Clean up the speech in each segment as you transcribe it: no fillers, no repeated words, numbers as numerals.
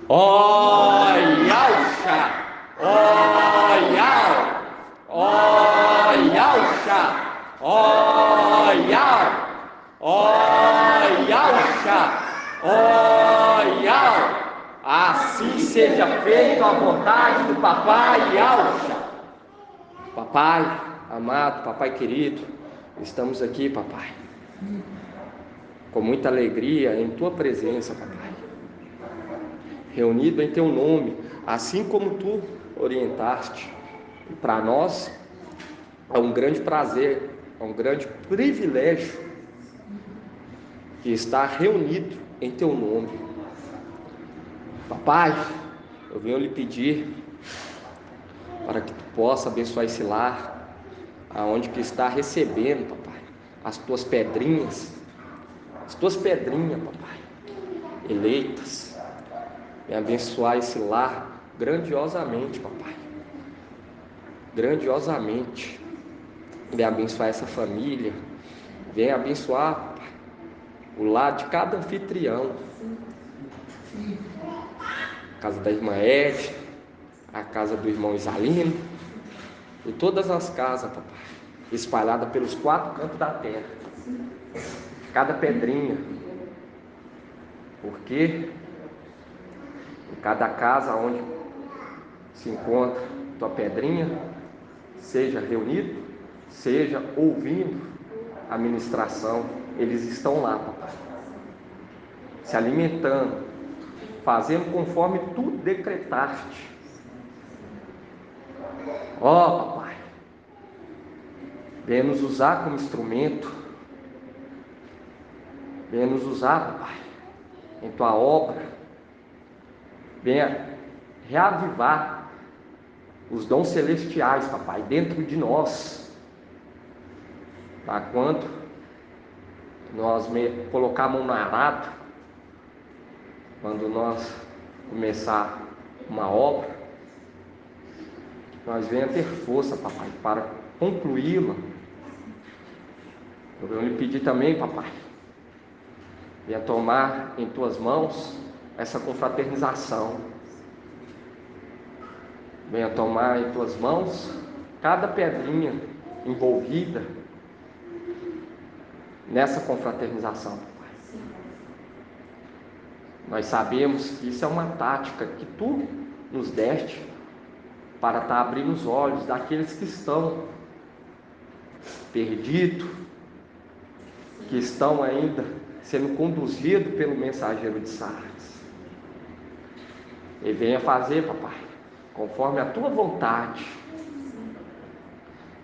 Ó, Yalcha! Ó, Yal! Ó, Yalcha! Ó, Yal! Ó, Yalcha! Ó, Yal! Assim seja feita a vontade do Papai Yalcha. Papai amado, Papai querido, estamos aqui, Papai, com muita alegria em Tua presença, Papai, reunido em Teu nome, assim como Tu orientaste. E para nós é um grande prazer, é um grande privilégio de estar reunido em Teu nome. Papai, eu venho lhe pedir para que Tu possa abençoar esse lar, aonde que está recebendo, Papai, as Tuas pedrinhas, Papai, eleitas. Venha abençoar esse lar grandiosamente, Papai, grandiosamente. Venha abençoar essa família, venha abençoar, Papai, o lar de cada anfitrião, a casa da irmã Ed, a casa do irmão Isalino, e todas as casas, Papai, espalhadas pelos 4 cantos da terra, cada pedrinha, porque em cada casa onde se encontra tua pedrinha, seja reunido, seja ouvindo a ministração, eles estão lá, Papai, se alimentando, fazendo conforme tu decretaste. Ó, Papai, venha nos usar como instrumento, venha nos usar, Papai, em tua obra, venha reavivar os dons celestiais, Papai, dentro de nós, para quando nós colocar a mão no arado, quando nós começar uma obra, nós venha ter força, Papai, para concluí-la. Eu venho lhe pedir também, Papai, venha tomar em tuas mãos essa confraternização, venha tomar em tuas mãos cada pedrinha envolvida nessa confraternização, Papai. Nós sabemos que isso é uma tática que tu nos deste para estar abrindo os olhos daqueles que estão perdidos, que estão ainda sendo conduzidos pelo mensageiro de Sardes. E venha fazer, Papai, conforme a tua vontade,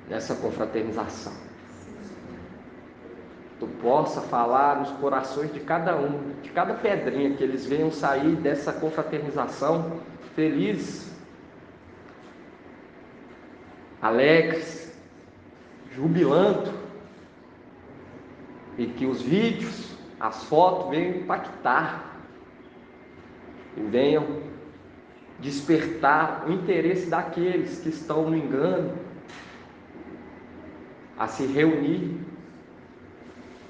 nessa confraternização. Tu possa falar nos corações de cada um, de cada pedrinha, que eles venham sair dessa confraternização felizes, alegres, jubilando, e que os vídeos, as fotos venham impactar e venham despertar o interesse daqueles que estão no engano a se reunir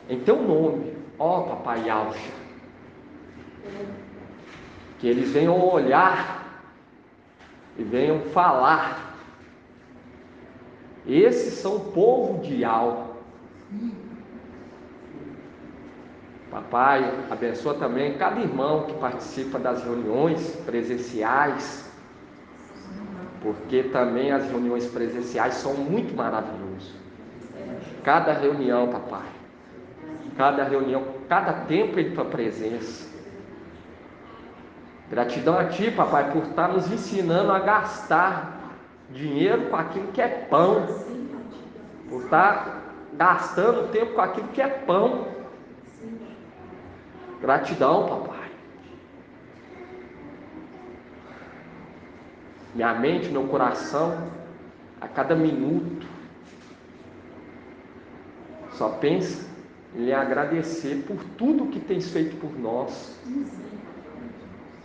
em teu nome, ó Papai Yalcha. Que eles venham olhar e venham falar: esses são o povo de Yal. Papai, abençoa também cada irmão que participa das reuniões presenciais, porque também as reuniões presenciais são muito maravilhosas. Cada reunião, Papai, cada reunião, cada tempo em tua presença. Gratidão a ti, Papai, por estar nos ensinando a gastar dinheiro com aquilo que é pão, por estar gastando tempo com aquilo que é pão. Gratidão, Papai. Minha mente, meu coração, a cada minuto, só pensa em lhe agradecer por tudo que tens feito por nós,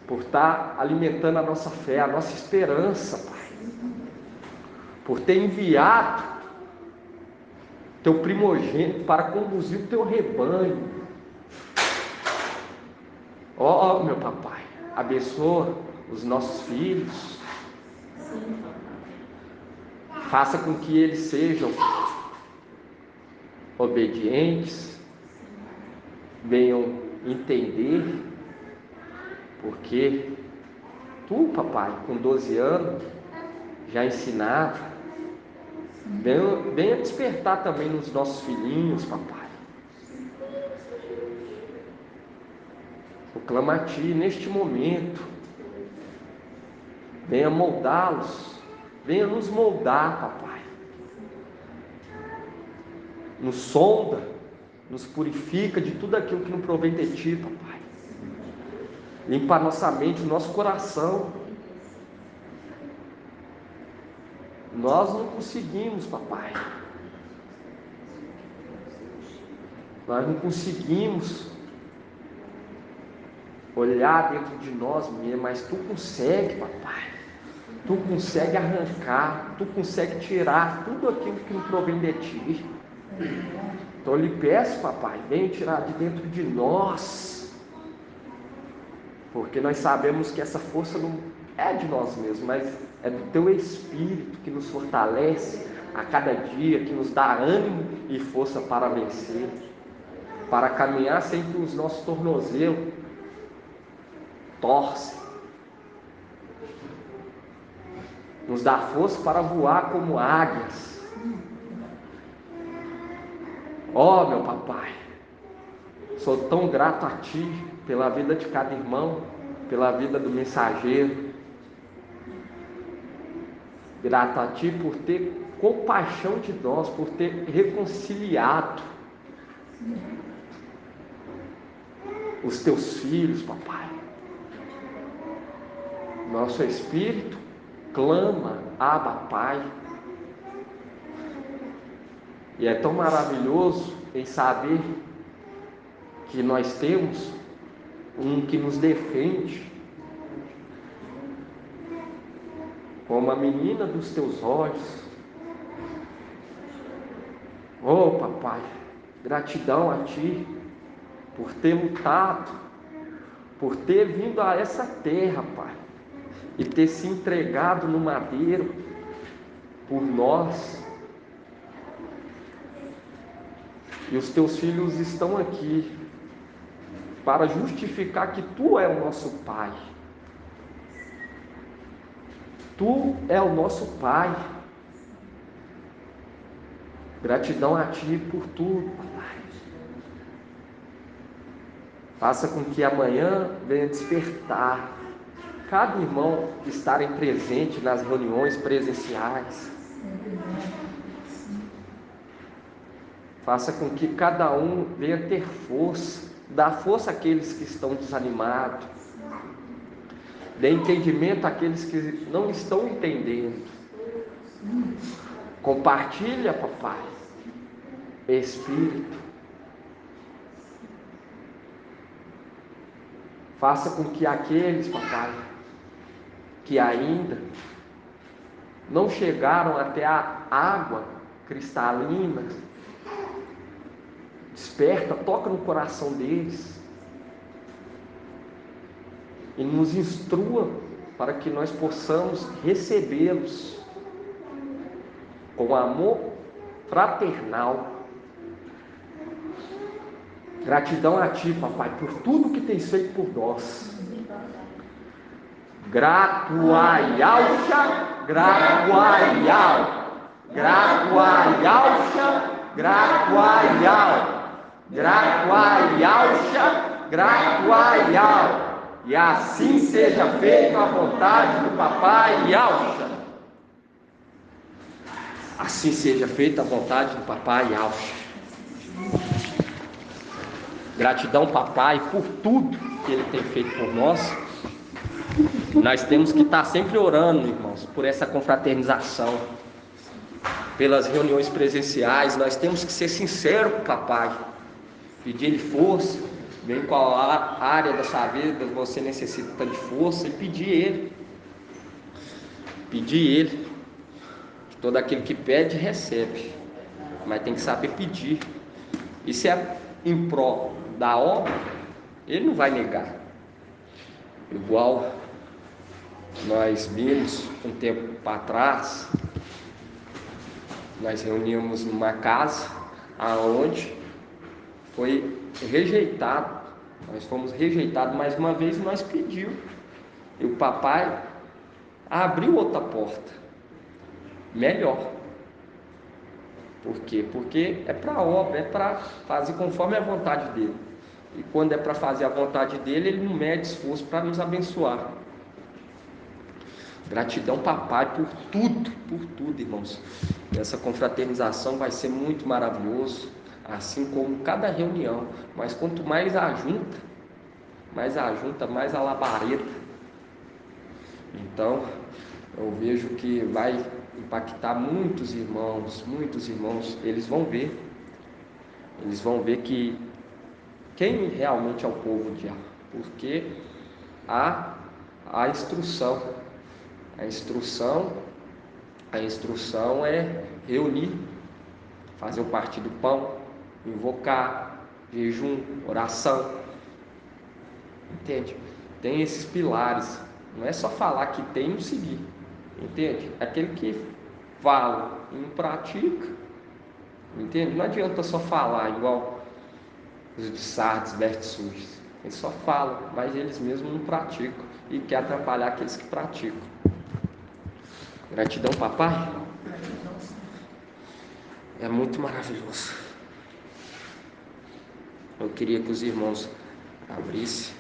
por estar alimentando a nossa fé, a nossa esperança, Pai, por ter enviado teu primogênito para conduzir o teu rebanho. Ó, meu Papai, abençoa os nossos filhos, faça com que eles sejam obedientes, venham entender, porque tu, papai, com 12 anos, já ensinava, venha despertar também nos nossos filhinhos, papai. Eu clamo a Ti neste momento, venha moldá-los, venha nos moldar, papai. Nos sonda, nos purifica de tudo aquilo que não provém de Ti, papai. Limpa a nossa mente, o nosso coração. Nós não conseguimos, papai. Nós não conseguimos olhar dentro de nós mesmos, mas Tu consegue, papai. Tu consegue arrancar, Tu consegue tirar tudo aquilo que não provém de Ti. Então eu lhe peço, papai, venha tirar de dentro de nós, porque nós sabemos que essa força não é de nós mesmos, mas é do Teu Espírito que nos fortalece a cada dia, que nos dá ânimo e força para vencer, para caminhar sem que os nossos tornozelos torcem. Nos dá força para voar como águias. Ó, meu papai, sou tão grato a Ti pela vida de cada irmão, pela vida do mensageiro. Grato a Ti por ter compaixão de nós, por ter reconciliado os Teus filhos, papai. Nosso espírito clama, Abba, Pai. E é tão maravilhoso em saber que nós temos um que nos defende, como a menina dos Teus olhos. Oh, papai, gratidão a Ti por ter lutado, por ter vindo a essa terra, Pai, e ter se entregado no madeiro por nós. E os Teus filhos estão aqui para justificar que Tu é o nosso Pai. Tu é o nosso Pai. Gratidão a Ti por tudo, papai. Faça com que amanhã venha despertar cada irmão estarem presente nas reuniões presenciais. Faça com que cada um venha ter força, dá força àqueles que estão desanimados, dê entendimento àqueles que não estão entendendo. Compartilha, papai, Espírito. Faça com que aqueles, papai, que ainda não chegaram até a água cristalina, desperta, toca no coração deles e nos instrua para que nós possamos recebê-los com amor fraternal. Gratidão a Ti, papai, por tudo que tens feito por nós. Gratuaialcha, gratuaial, gratuaialcha, gratuaial, gratuaialcha, gratuaial. E assim seja feita a vontade do papai Alcha. Assim seja feita a vontade do papai Alcha. Gratidão, papai, por tudo que Ele tem feito por nós. Nós temos que estar sempre orando, irmãos, por essa confraternização, pelas reuniões presenciais. Nós temos que ser sinceros com o papai, pedir Ele força, ver em qual área da sua vida você necessita de força e pedir Ele. Pedir Ele. Todo aquele que pede, recebe, mas tem que saber pedir. E se é em prol da obra, Ele não vai negar. igual nós vimos um tempo atrás, nós reunimos numa casa aonde foi rejeitado, nós fomos rejeitados mais uma vez e nós pedimos, e o papai abriu outra porta, melhor. Por quê? Porque é para a obra, é para fazer conforme a vontade dele. E quando é para fazer a vontade dele, ele não mede esforço para nos abençoar. Gratidão, papai, por tudo, irmãos. Essa confraternização vai ser muito maravilhoso, assim como cada reunião. Mas quanto mais ajunta, mais a labareda. Então, eu vejo que vai impactar muitos irmãos, eles vão ver que quem realmente é o povo de Yahvé, porque há a instrução é reunir, fazer o partir do pão, invocar, jejum, oração, entende? Tem esses pilares, não é só falar que tem e não seguir, entende? Aquele que fala e não pratica, entende? Não adianta só falar igual os de Sardes, vestes sujas. Eles só falam, mas eles mesmos não praticam e quer atrapalhar aqueles que praticam. Gratidão, papai. É muito maravilhoso. Eu queria que os irmãos abrissem.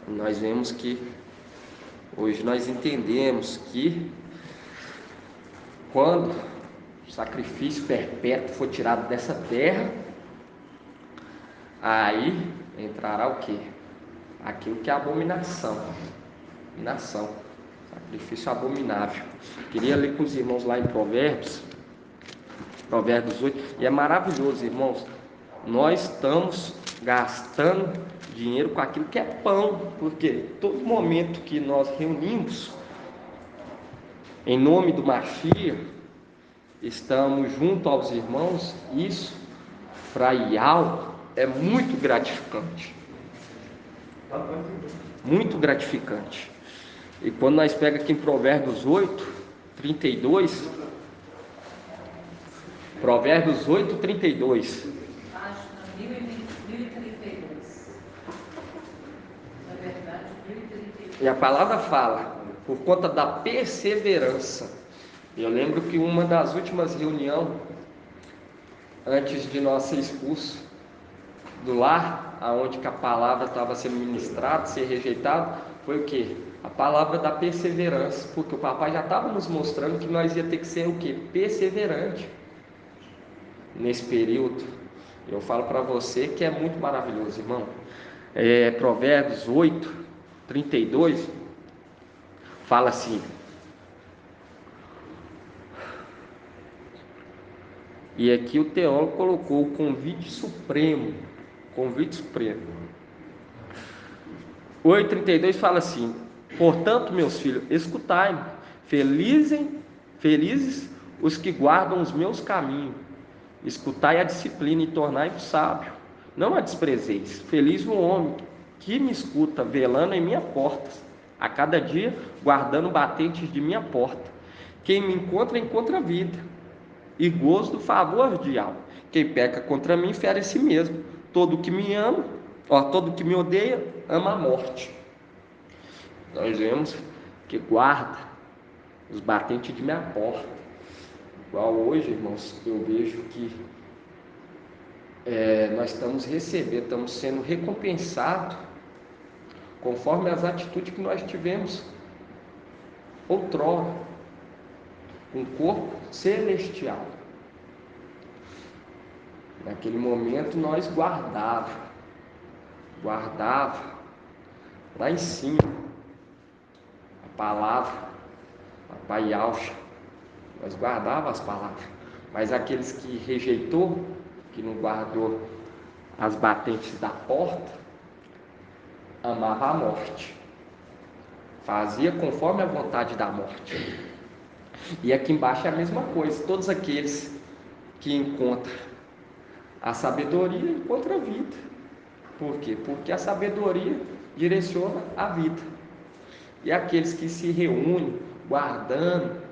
Nós vemos que hoje nós entendemos que quando o sacrifício perpétuo for tirado dessa terra, aí entrará o quê? Aquilo que é abominação. Sacrifício abominável. Queria ler com os irmãos lá em Provérbios 8, e é maravilhoso, irmãos. Nós estamos gastando dinheiro com aquilo que é pão, porque todo momento que nós reunimos em nome do Mashiach, estamos junto aos irmãos, isso para Yahvé é muito gratificante. Muito gratificante. E quando nós pegamos aqui em Provérbios 8, 32, Provérbios 8, 32. Página 1032. Na verdade, 1032. E a palavra fala, por conta da perseverança. Eu lembro que uma das últimas reuniões, antes de nós ser expulsos do lar, aonde que a palavra estava sendo ministrada, ser rejeitado, foi o quê? A palavra da perseverança, porque o papai já estava nos mostrando que nós ia ter que ser o quê? Perseverante nesse período. Eu falo para você que é muito maravilhoso, irmão. Provérbios 8, 32, fala assim: e aqui o teólogo colocou o convite supremo. 8,32 fala assim: portanto, meus filhos, escutai-me, felizes os que guardam os meus caminhos, escutai a disciplina e tornai-vos sábio, não a desprezeis. Feliz o homem que me escuta, velando em minha porta, a cada dia guardando batentes de minha porta. Quem me encontra a vida e gozo do favor de Yahvé. Quem peca contra mim fere a si mesmo. Todo que me ama, todo que me odeia, ama a morte. Nós vemos que guarda os batentes de minha porta. Igual hoje, irmãos, eu vejo que nós estamos recebendo, estamos sendo recompensados conforme as atitudes que nós tivemos outrora, um corpo celestial. Naquele momento nós guardava lá em cima a palavra, Papai Yahvé, nós guardava as palavras, mas aqueles que rejeitou, que não guardou as batentes da porta, amava a morte, fazia conforme a vontade da morte. E aqui embaixo é a mesma coisa, todos aqueles que encontram A sabedoria encontra a vida. Por quê? Porque a sabedoria direciona a vida. E aqueles que se reúnem guardando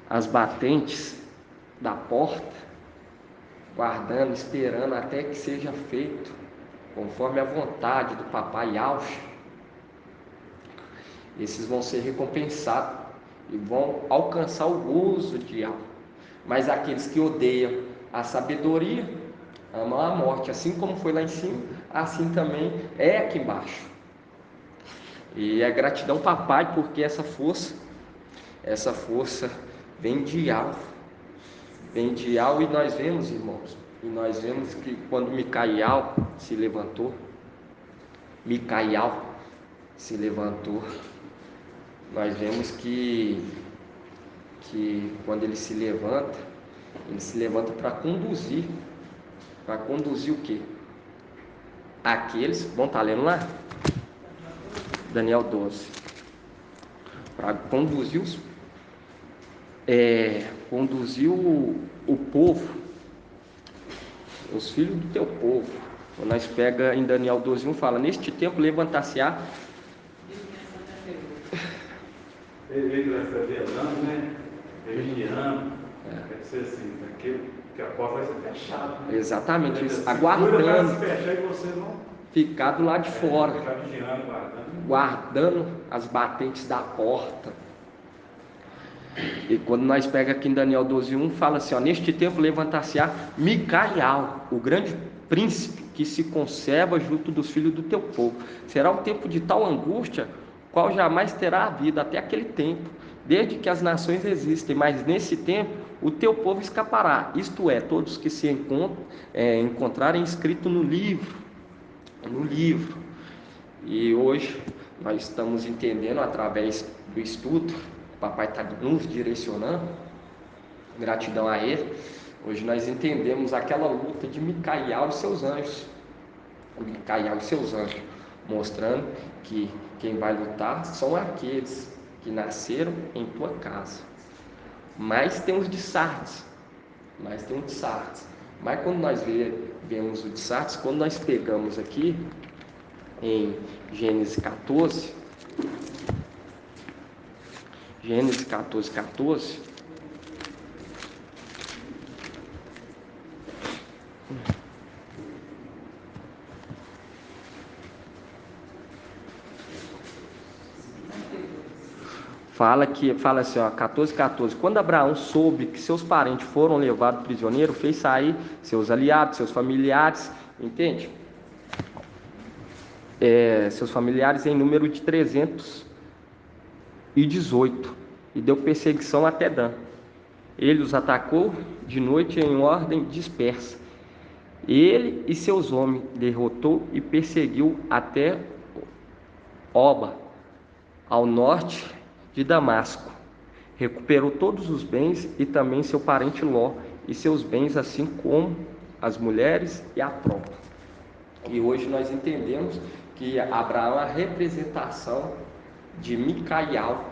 as batentes da porta, guardando, esperando até que seja feito conforme a vontade do Papai Alfa, esses vão ser recompensados e vão alcançar o gozo de alma. Mas aqueles que odeiam a sabedoria amam a morte, assim como foi lá em cima, assim também é aqui embaixo. E é gratidão, Papai, porque essa força vem de alto, e nós vemos, irmãos, e nós vemos que quando Micael se levantou, nós vemos que quando ele se levanta para conduzir o quê? Aqueles, vamos estar lendo lá? Daniel 12. Para conduzir o povo, os filhos do teu povo. Quando nós pega em Daniel 12:1, fala: neste tempo levantar-se-á. Ele vai estar velando, né? Vigiando. Quer dizer assim, que a porta vai ser fechada. Exatamente isso. Assim, Aguardando. Se fechar e você não ficar do lado de fora. Ficar vigiando, guardando as batentes da porta. E quando nós pega aqui em Daniel 12:1, fala assim, ó: neste tempo levantar-se-á Micael, o grande príncipe que se conserva junto dos filhos do teu povo. Será um tempo de tal angústia, qual jamais terá havido até aquele tempo, desde que as nações existem, mas nesse tempo o teu povo escapará, isto é, todos que se encontrarem escrito no livro. E hoje nós estamos entendendo através do estudo, o Papai está nos direcionando, gratidão a Ele. Hoje nós entendemos aquela luta de Micael e seus anjos, mostrando que quem vai lutar são aqueles que nasceram em tua casa. Mas tem os de Sardes, mas quando nós vemos o de Sardes, quando nós pegamos aqui em Gênesis 14, fala assim, ó, 14:14. Quando Abraão soube que seus parentes foram levados prisioneiros, fez sair seus aliados, seus familiares, entende? Seus familiares em número de 318, e deu perseguição até Dan. Ele os atacou de noite em ordem dispersa. Ele e seus homens derrotou e perseguiu até Oba, ao norte de Damasco. Recuperou todos os bens e também seu parente Ló e seus bens, assim como as mulheres e a tropa. E hoje nós entendemos que Abraão é a representação de Micael,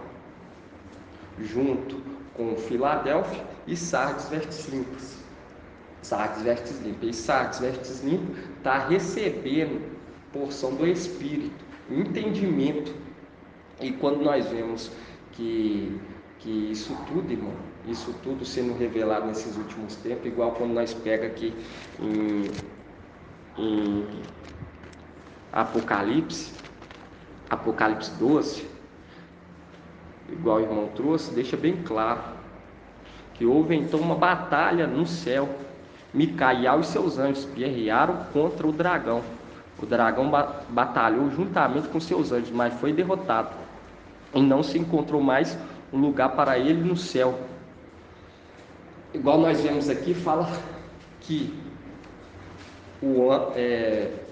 junto com Filadélfia e Sardes vestes limpas. E Sardes vestes limpas está recebendo porção do Espírito, entendimento. E quando nós vemos que isso tudo, irmão, isso tudo sendo revelado nesses últimos tempos, igual quando nós pega aqui em Apocalipse 12, igual o irmão trouxe, deixa bem claro que houve então uma batalha no céu. Micael e seus anjos guerrearam contra o dragão. O dragão batalhou juntamente com seus anjos, mas foi derrotado, e não se encontrou mais um lugar para ele no céu. Igual nós vemos aqui, fala que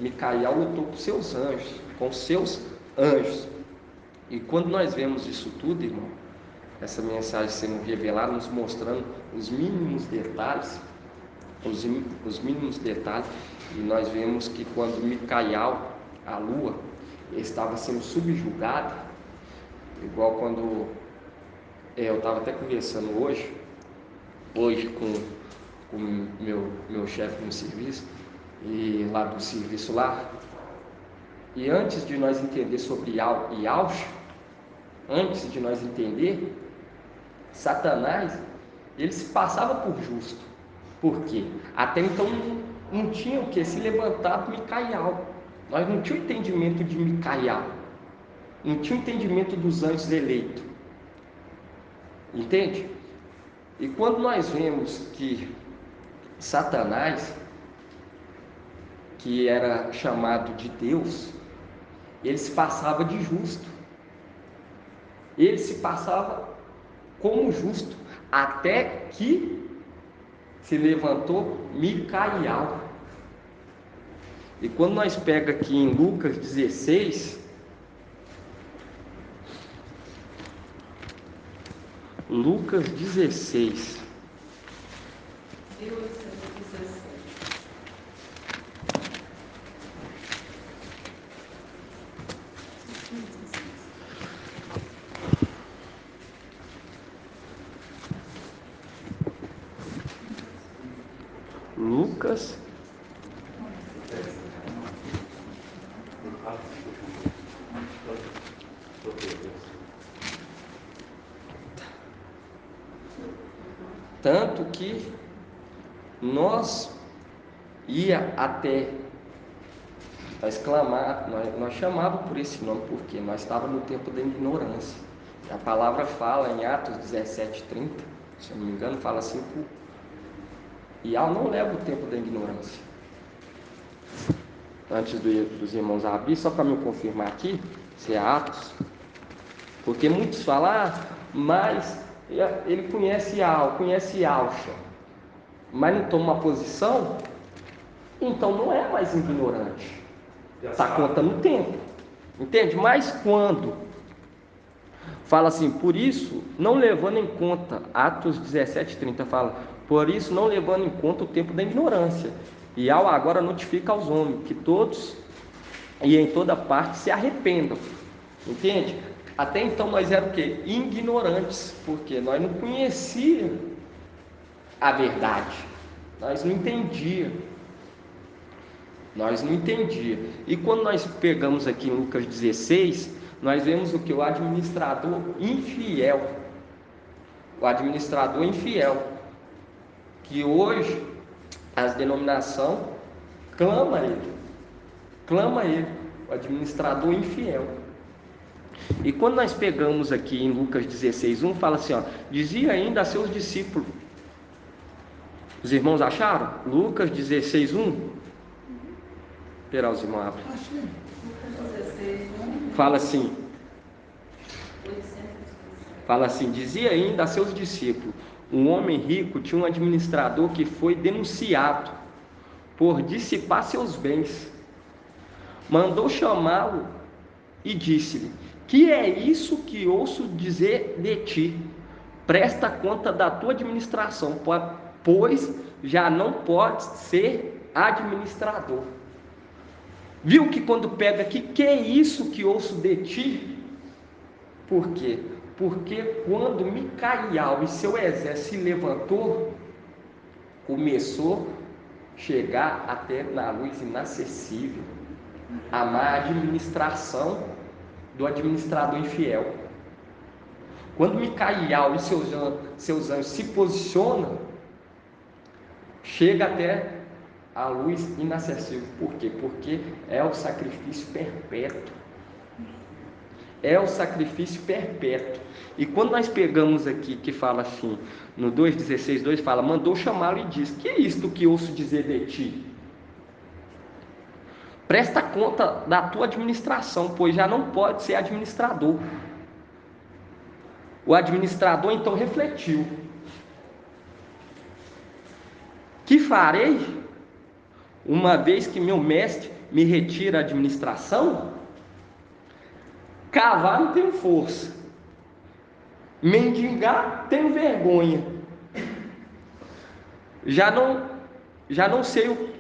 Micael lutou com seus anjos. E quando nós vemos isso tudo, irmão, essa mensagem sendo revelada, nos mostrando os mínimos detalhes, e nós vemos que quando Micael, a lua, estava sendo subjugada, igual quando eu estava até conversando hoje o meu chefe no serviço, e lá do serviço lá. E antes de nós entender sobre Yahshua, antes de nós entender, Satanás, ele se passava por justo. Por quê? Até então não tinha o que? Se levantar Micael. Nós não tínhamos entendimento de Micael. Não tinha entendimento dos anjos eleitos. Entende? E quando nós vemos que Satanás, que era chamado de Deus, ele se passava de justo. Ele se passava como justo, até que se levantou Micael. E quando nós pega aqui em Lucas 16, Lucas 16, Lucas tanto que nós ia até nós clamar, nós chamávamos por esse nome, porque nós estávamos no tempo da ignorância. A palavra fala em Atos 17:30, se eu não me engano, fala assim: e não leva o tempo da ignorância. Antes dos irmãos abrir, só para me confirmar aqui, se é Atos, porque muitos falam, mas ele conhece Yahshua, mas não toma uma posição, então não é mais ignorante, está contando o tempo, entende? Mas quando fala assim, por isso, não levando em conta, Atos 17:30 fala, por isso não levando em conta o tempo da ignorância, e ao agora notifica aos homens, que todos e em toda parte se arrependam, entende? Até então nós éramos o quê? Ignorantes, porque nós não conhecíamos a verdade, nós não entendíamos. E quando nós pegamos aqui em Lucas 16, nós vemos o que? O administrador infiel. Que hoje as denominações clama ele, o administrador infiel. E quando nós pegamos aqui em Lucas 16:1, fala assim, ó, dizia ainda a seus discípulos. Os irmãos acharam? Lucas 16:1. Esperar os irmãos abrem. Fala assim, dizia ainda a seus discípulos, um homem rico tinha um administrador que foi denunciado por dissipar seus bens. Mandou chamá-lo e disse-lhe, que é isso que ouço dizer de ti? Presta conta da tua administração, pois já não podes ser administrador. Viu que quando pega aqui, que é isso que ouço de ti? Por quê? Porque quando Micael e seu exército se levantou, começou a chegar até na luz inacessível a má administração do administrador infiel. Quando Micael e seus anjos se posicionam, chega até a luz inacessível. Por quê? Porque é o sacrifício perpétuo. E quando nós pegamos aqui, que fala assim, no 2:16:2, fala, mandou chamá-lo e disse, que é isto que ouço dizer de ti? Presta conta da tua administração, pois já não pode ser administrador. O administrador então refletiu, que farei, uma vez que meu mestre me retira a administração? Cavar não tenho força, mendigar tenho vergonha, já não sei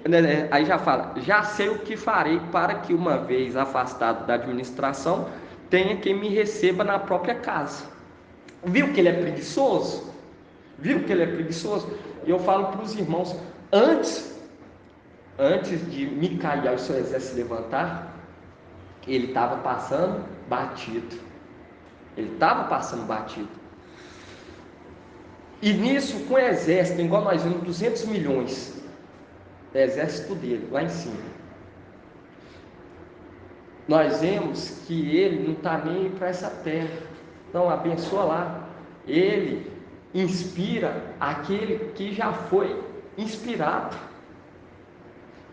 aí já fala, já sei o que farei para que, uma vez afastado da administração, tenha quem me receba na própria casa. Viu que ele é preguiçoso? E eu falo para os irmãos, antes de Micael e seu exército se levantar, ele estava passando batido. Ele estava passando batido. E nisso, com o exército, igual nós vimos, 200 milhões, o exército dele, lá em cima, nós vemos que ele não está nem para essa terra. Não, abençoa lá. Ele inspira aquele que já foi inspirado,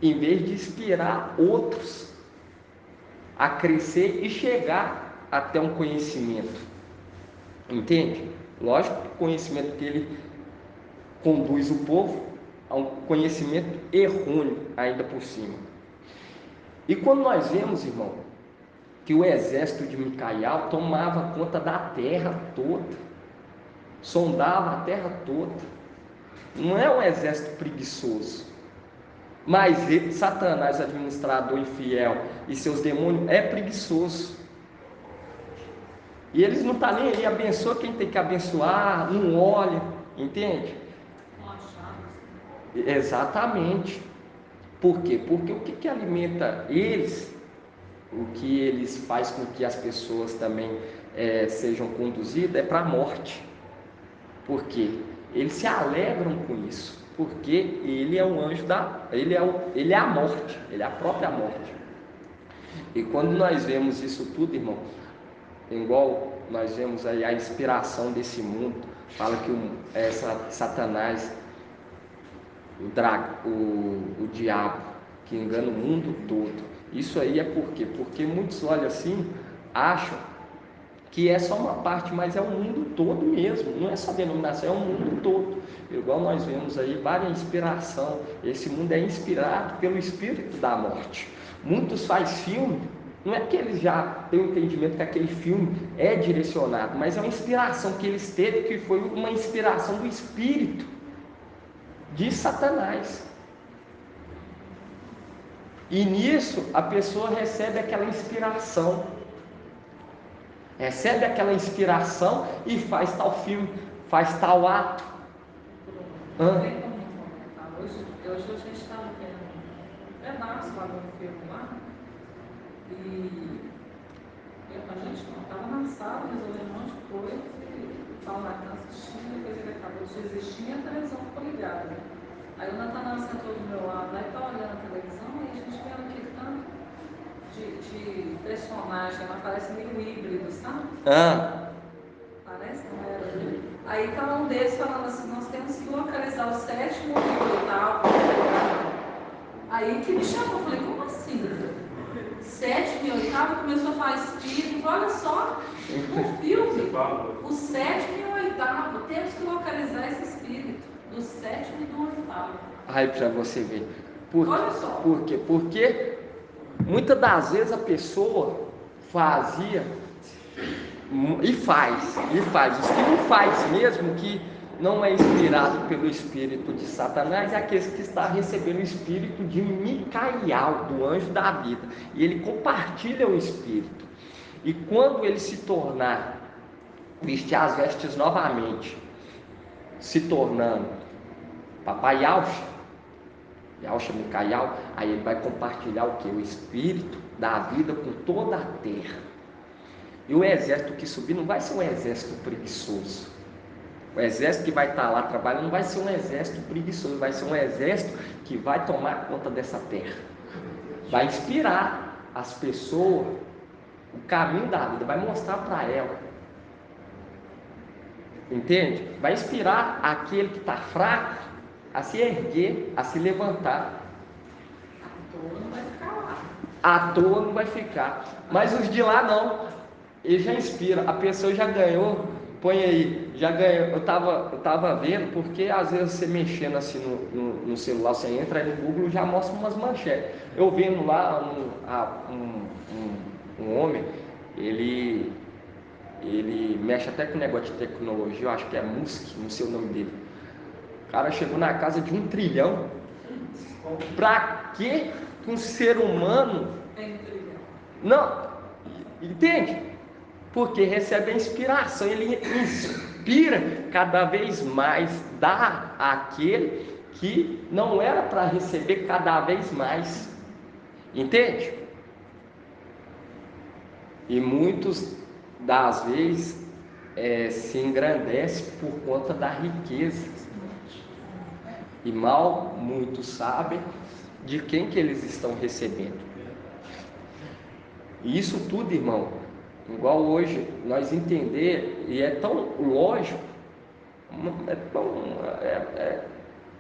em vez de inspirar outros a crescer e chegar até um conhecimento. Entende? Lógico que o conhecimento que ele conduz o povo a um conhecimento errôneo ainda por cima. E quando nós vemos, irmão, que o exército de Micael tomava conta da terra toda, sondava a terra toda, não é um exército preguiçoso, mas ele, Satanás, administrador infiel, e seus demônios, é preguiçoso. E eles não estão nem aí, abençoa quem tem que abençoar, não olha, entende? Exatamente. Por quê? Porque o que alimenta eles, o que eles faz com que as pessoas também sejam conduzidas, é para a morte. Por quê? Eles se alegram com isso, porque ele é o anjo ele é a morte, ele é a própria morte. E quando nós vemos isso tudo, irmão, igual nós vemos aí a inspiração desse mundo, fala que Satanás, o diabo, que engana o mundo todo. Isso aí é por quê? Porque muitos olham assim, acham que é só uma parte, mas é o mundo todo mesmo, não é só denominação, é o mundo todo. Igual nós vemos aí, várias inspiração, esse mundo é inspirado pelo espírito da morte. Muitos fazem filme, não é que eles já têm o entendimento que aquele filme é direcionado, mas é uma inspiração que eles teve, que foi uma inspiração do espírito de Satanás. E nisso a pessoa recebe aquela inspiração, e faz tal filme, faz tal ato. Hoje a gente estava vendo um pedaço lá no filme lá, e a gente estava na sala resolvendo um monte de coisa, e o Paulo Natan assistindo, depois ele acabou de desistir e a televisão ficou ligada, né? Aí o Natanael sentou do meu lado lá e está olhando a televisão, e a gente vê aquele tanto de personagem, ela parece meio híbrido, sabe? Parece, não era, né? Aí tá um desses falando assim, nós temos que localizar o 7º e o 8º. Aí que me chamou, eu falei, como assim? 7º e 8º, começou a falar espírito, olha só, no filme, o 7º e o 8º, temos que localizar esse espírito, do 7º e do 8º. Aí para você ver. Olha só. Por quê? Porque muitas das vezes a pessoa fazia e faz. Os que não faz mesmo, que não é inspirado pelo espírito de Satanás, é aqueles que está recebendo o espírito de Micael, do anjo da vida, e ele compartilha o espírito. E quando ele se tornar, vestir as vestes novamente, se tornando Papai Yahshua Micael, aí ele vai compartilhar o que? O espírito da vida com toda a terra. E o exército que subir não vai ser um exército preguiçoso. O exército que vai estar lá trabalhando não vai ser um exército preguiçoso, vai ser um exército que vai tomar conta dessa terra. Vai inspirar as pessoas o caminho da vida, vai mostrar para ela. Entende? Vai inspirar aquele que está fraco a se erguer, a se levantar. À toa não vai ficar. Mas os de lá não. Ele já inspira. A pessoa já ganhou. Põe aí, já ganhou. Eu tava vendo, porque às vezes você mexendo assim no celular, você entra aí no Google e já mostra umas manchetes. Eu vendo lá um homem, ele mexe até com negócio de tecnologia, eu acho que é Musk, não sei o nome dele. O cara chegou na casa de 1 trilhão. Para que um ser humano... Não, entende? Porque recebe a inspiração, ele inspira cada vez mais, dá àquele que não era para receber cada vez mais. Entende? E muitos das vezes se engrandece por conta da riqueza. E mal muitos sabem de quem que eles estão recebendo. E isso tudo, irmão, igual hoje nós entender, e é tão lógico, é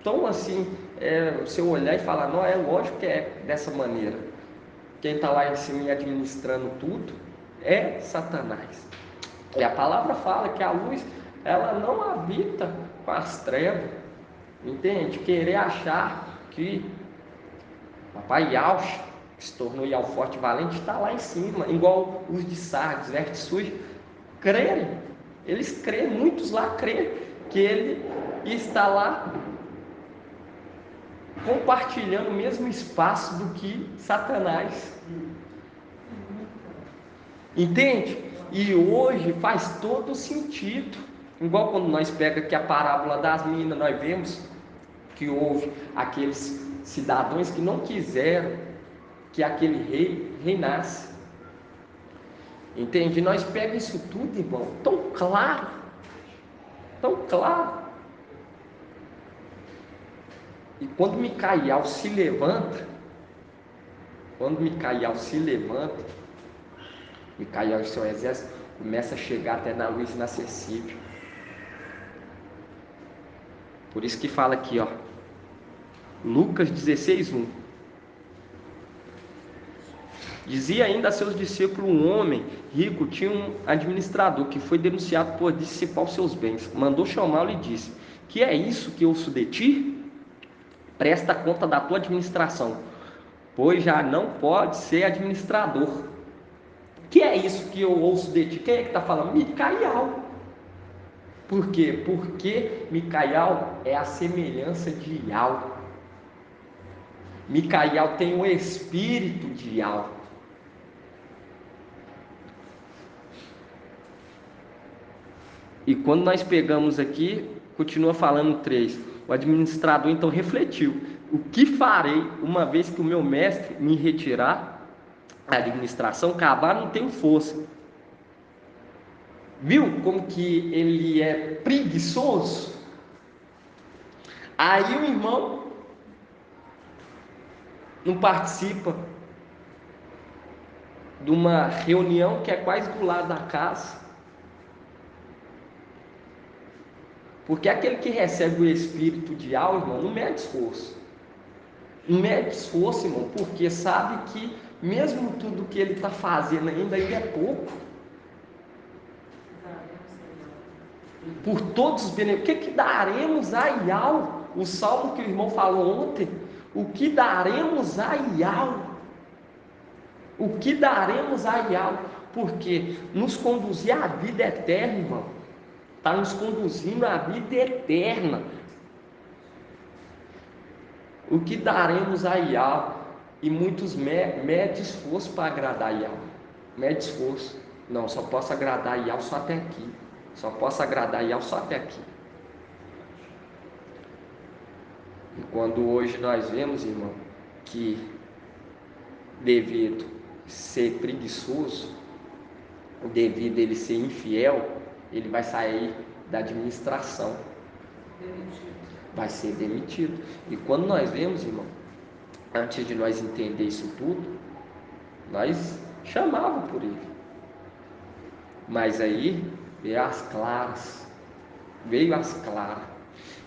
tão assim, você olhar e falar, não, é lógico que é dessa maneira. Quem está lá em cima e administrando tudo é Satanás. E a palavra fala que a luz, ela não habita com as trevas. Entende? Querer achar que Papai Yauch, que se tornou Yau forte e valente, está lá em cima, igual os de Sardes, veste sujo, crerem. Eles creem, muitos lá creem que ele está lá compartilhando o mesmo espaço do que Satanás. Entende? E hoje faz todo sentido. Igual quando nós pegamos aqui a parábola das minas, nós vemos que houve aqueles cidadãos que não quiseram que aquele rei reinasse. Entende? Nós pegamos isso tudo, irmão, tão claro, tão claro. E quando Micael se levanta, Micael e seu exército começa a chegar até na luz inacessível. Por isso que fala aqui, ó, Lucas 16:1. Dizia ainda a seus discípulos: um homem rico tinha um administrador que foi denunciado por dissipar os seus bens. Mandou chamá-lo e disse: que é isso que ouço de ti? Presta conta da tua administração, pois já não pode ser administrador. Que é isso que eu ouço de ti? Quem é que está falando? Micael. Por quê? Porque Micael é a semelhança de Yau. Micael tem o espírito de Yau. E quando nós pegamos aqui, continua falando 3. O administrador então refletiu: o que farei uma vez que o meu mestre me retirar a administração? Cavalo não tenho força. Viu como que ele é preguiçoso? Aí o irmão não participa de uma reunião que é quase do lado da casa. Porque aquele que recebe o espírito de alma, irmão, não mede esforço. Não mede esforço, irmão, porque sabe que mesmo tudo que ele está fazendo ainda é pouco. Por todos os benefícios. O que daremos a Yau? O salmo que o irmão falou ontem. O que daremos a Yau? O que daremos a Yau? Porque nos conduzir à vida eterna, irmão. Está nos conduzindo à vida eterna. O que daremos a Yau? E muitos medem esforço para agradar a Yau. Mede esforço. Não, só posso agradar a Yau só até aqui. Só posso agradar a Yau só até aqui. E quando hoje nós vemos, irmão, que devido ser preguiçoso, devido ele ser infiel, ele vai sair da administração. Vai ser demitido. E quando nós vemos, irmão, antes de nós entender isso tudo, nós chamávamos por ele. Mas aí veio as claras.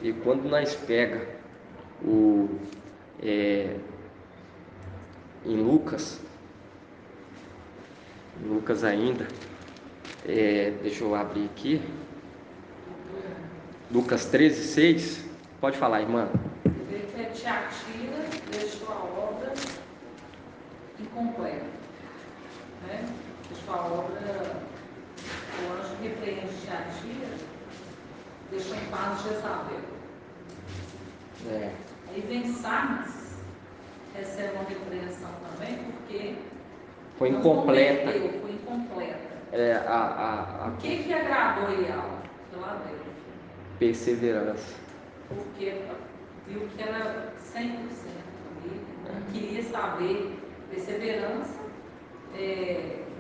E quando nós pega em Lucas ainda, deixa eu abrir aqui, Lucas 13:6, pode falar, irmã. Tiatira deixou a obra incompleta, né? Deixou a obra, o anjo repreende Tiatira, deixou em paz Jezabel. Aí vem Sardes, recebe uma repreensão também, porque foi incompleta. Foi incompleta. O que agradou Yau? Filadélfia. Perseverança. Porque viu que era 100% ali, não queria saber. Perseverança,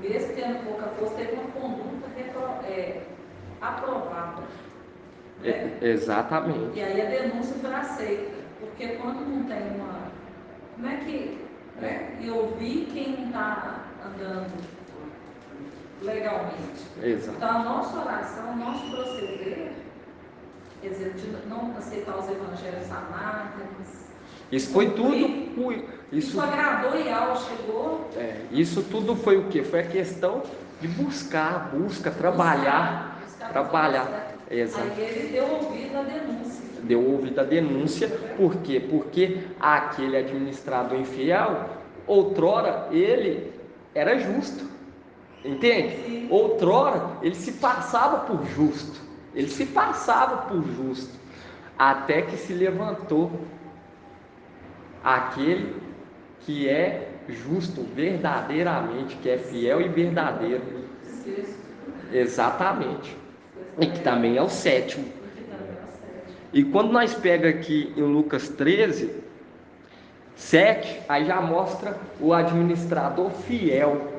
mesmo tendo pouca força, teve uma conduta aprovada. Né? Exatamente. E aí a denúncia foi aceita, porque quando não tem uma. Como é que. Né? E ouvir quem não está andando legalmente. Exato. Então a nossa oração, o nosso proceder, quer dizer, de não aceitar os evangelhos anátemas. Isso foi tudo. Isso agradou e algo chegou. Isso tudo foi o quê? Foi a questão de buscar, trabalhar. Exato. Aí ele deu ouvido à denúncia. Deu ouvido à denúncia, por quê? Porque aquele administrador infiel, outrora ele era justo, entende? Sim. Outrora ele se passava por justo, até que se levantou aquele que é justo verdadeiramente, que é fiel e verdadeiro. Exatamente. E que também é o sétimo. E quando nós pega aqui em Lucas 13, 7, aí já mostra o administrador fiel.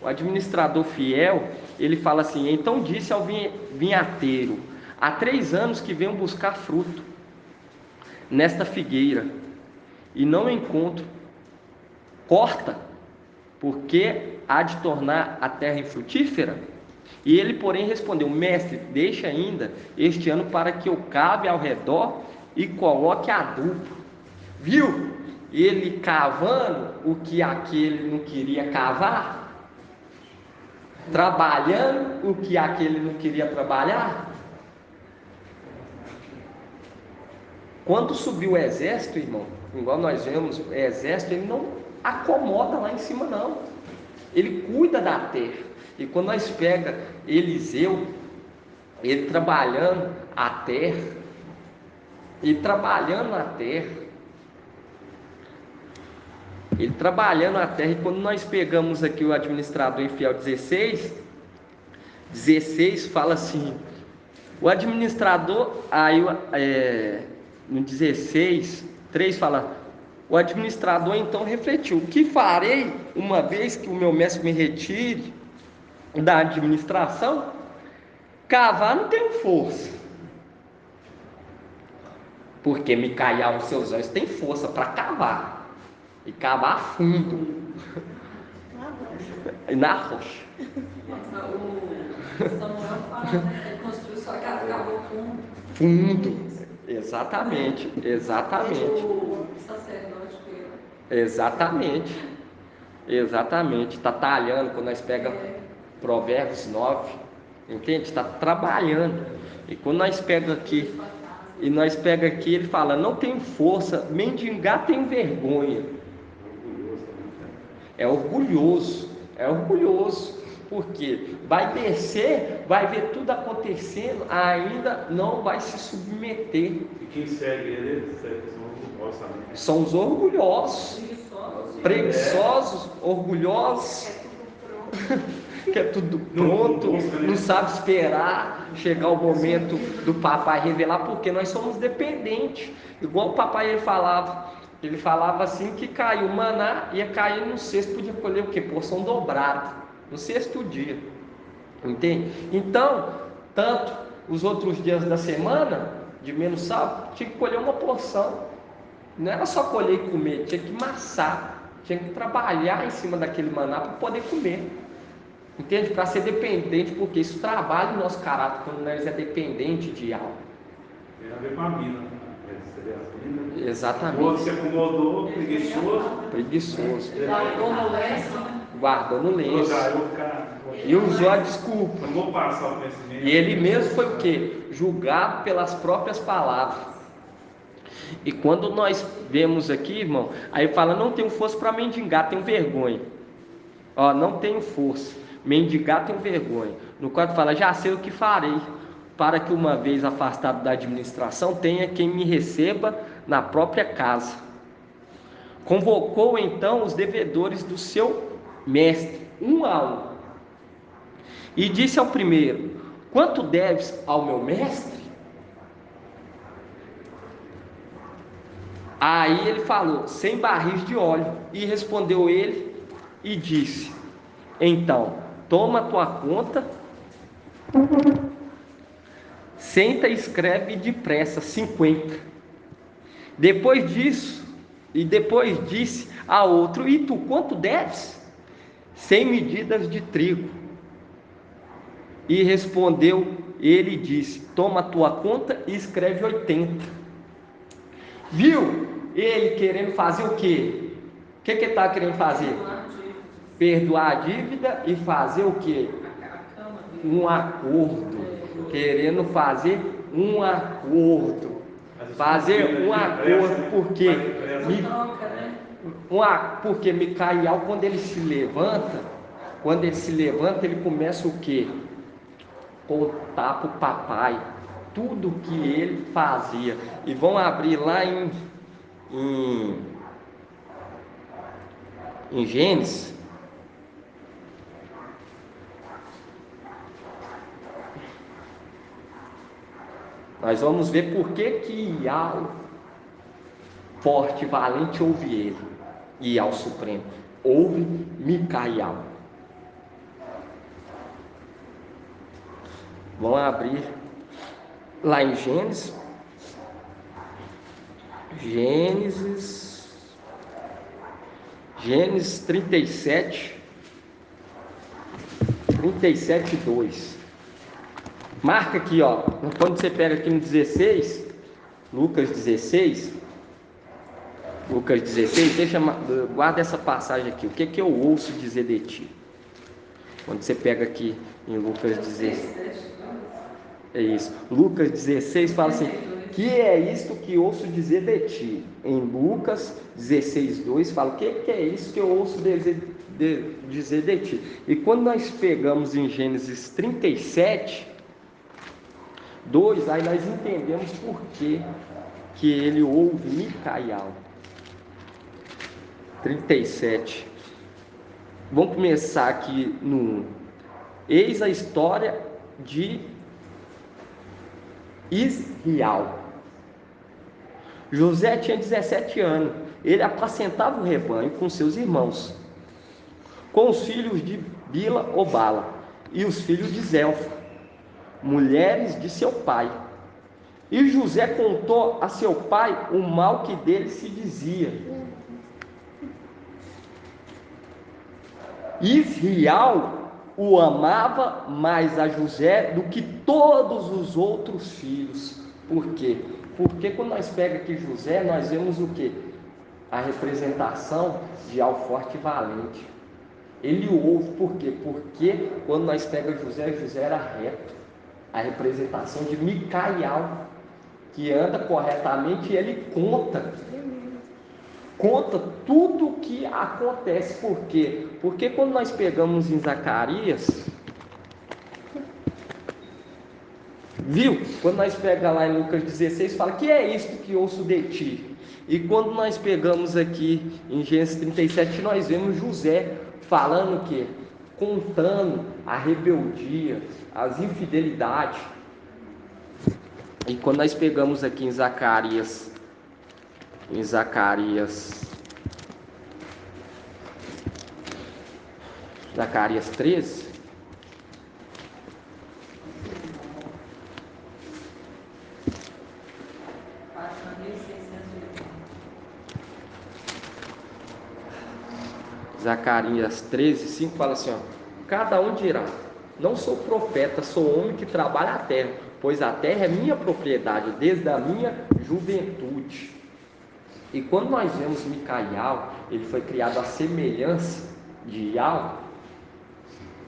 O administrador fiel, ele fala assim: então disse ao vinhateiro: há 3 anos que venho buscar fruto nesta figueira e não encontro. Corta, porque há de tornar a terra infrutífera. E ele, porém, respondeu: mestre, deixa ainda este ano para que eu cave ao redor e coloque adubo. Viu? Ele cavando o que aquele não queria cavar, trabalhando o que aquele não queria trabalhar. Quando subiu o exército, irmão, igual nós vemos, o exército, ele não acomoda lá em cima, não. Ele cuida da terra. E quando nós pega Eliseu, ele trabalhando a terra, e quando nós pegamos aqui o administrador infiel 16 fala assim, o administrador, aí no 16:3 fala: o administrador então refletiu: o que farei uma vez que o meu mestre me retire da administração? Cavar não tenho força, porque Micael os seus olhos tem força para cavar, e cavar fundo na rocha. O Samuel fala, né? Ele construiu sua casa, cavou Fundo, exatamente. O sacerdote Exatamente, está talhando. Quando nós pega Provérbios 9, entende? Está trabalhando. E quando nós pega aqui, ele fala: não tenho força, mendigar tenho vergonha. É orgulhoso, porque vai descer, vai ver tudo acontecendo, ainda não vai se submeter. E quem segue ele são os orgulhosos, preguiçosos, orgulhosos, que é tudo pronto, não sabe esperar chegar o momento do papai revelar, porque nós somos dependentes. Igual o papai ele falava assim que caiu o maná, ia cair no sexto, podia colher o quê? Porção dobrada, no sexto dia, entende? Então, tanto os outros dias da semana, de menos sábado, tinha que colher uma porção, não era só colher e comer, tinha que massar, tinha que trabalhar em cima daquele maná para poder comer, entende? Para ser dependente, porque isso trabalha o nosso caráter quando nós é dependente de algo. Tem a ver com a mina, né? Exatamente. O outro se acomodou, preguiçoso. Guardou no lenço. E usou a desculpa. Não vou passar o conhecimento. E ele mesmo foi o quê? Julgado pelas próprias palavras. E quando nós vemos aqui, irmão, aí fala: não tenho força para mendigar, tenho vergonha. Não tenho força, mendigar tenho vergonha. No quadro fala: já sei o que farei, para que uma vez afastado da administração, tenha quem me receba na própria casa. Convocou então os devedores do seu mestre, um a um, e disse ao primeiro: quanto deves ao meu mestre? Aí ele falou: 100 barris de óleo. E respondeu ele e disse: então, toma a tua conta, senta e escreve depressa 50. Depois disse a outro: e tu quanto deves? 100 medidas de trigo. E respondeu ele e disse: toma a tua conta e escreve 80. Viu ele querendo fazer o quê? O que ele está querendo fazer? Perdoar a dívida e fazer o quê? Um acordo. Querendo fazer um acordo. Fazer um acordo, porque porque Micael, quando ele se levanta, ele começa o quê? Contar para o papai tudo que ele fazia. E vão abrir lá em Gênesis. Nós vamos ver por que Iau, forte e valente, ouve ele. Iau Supremo ouve Micael. Vão abrir lá em Gênesis 37, 2. Marca aqui, ó. Quando você pega aqui no 16, Lucas 16, guarda essa passagem aqui. O que eu ouço dizer de ti? Quando você pega aqui em Lucas 16, é isso. Lucas 16 fala assim: que é isto que ouço dizer de ti? Em Lucas 16, 2 fala: o que é isso que eu ouço dizer de ti? E quando nós pegamos em Gênesis 37, 2, aí nós entendemos por que ele ouve Micael. 37. Vamos começar aqui no 1. Eis a história de Israel. José tinha 17 anos. Ele apacentava o rebanho com seus irmãos, com os filhos de Bila ou Bala e os filhos de Zelfa, mulheres de seu pai. E José contou a seu pai o mal que dele se dizia. Israel o amava mais a José do que todos os outros filhos. Por quê? Porque quando nós pegamos aqui José, nós vemos o quê? A representação de algo forte e valente. Ele ouve, por quê? Porque quando nós pegamos José era reto. A representação de Micael, que anda corretamente, e ele conta tudo o que acontece. Por quê? Porque quando nós pegamos em Zacarias, viu? Quando nós pegamos lá em Lucas 16, fala: que é isto que ouço de ti? E quando nós pegamos aqui em Gênesis 37, nós vemos José falando o quê? Contando a rebeldia, as infidelidades. E quando nós pegamos aqui em Zacarias 13, Zacarias 13, 5 fala assim, ó: cada um dirá: não sou profeta, sou homem que trabalha a terra, pois a terra é minha propriedade desde a minha juventude. E quando nós vemos Micael, ele foi criado à semelhança de Iau,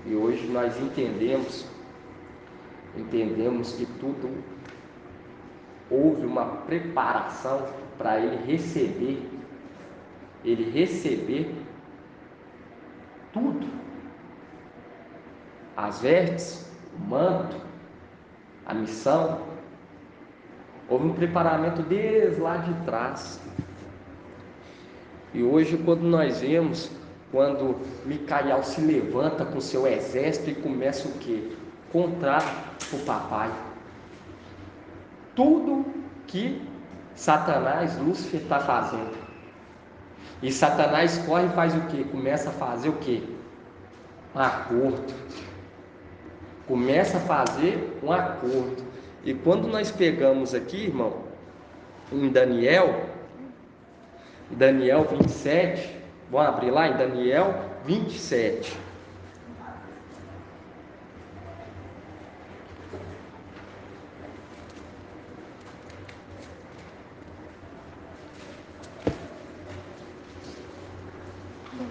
e hoje nós entendemos que tudo houve uma preparação para ele receber tudo, as vestes, o manto, a missão. Houve um preparamento desde lá de trás. E hoje, quando nós vemos, quando Micael se levanta com seu exército e começa o quê? contar para o papai tudo que Satanás, Lúcifer, está fazendo. E Satanás corre e faz o quê? Começa a fazer o quê? Um acordo. Começa a fazer um acordo. E quando nós pegamos aqui, irmão, em Daniel 27, vamos abrir lá em Daniel 27.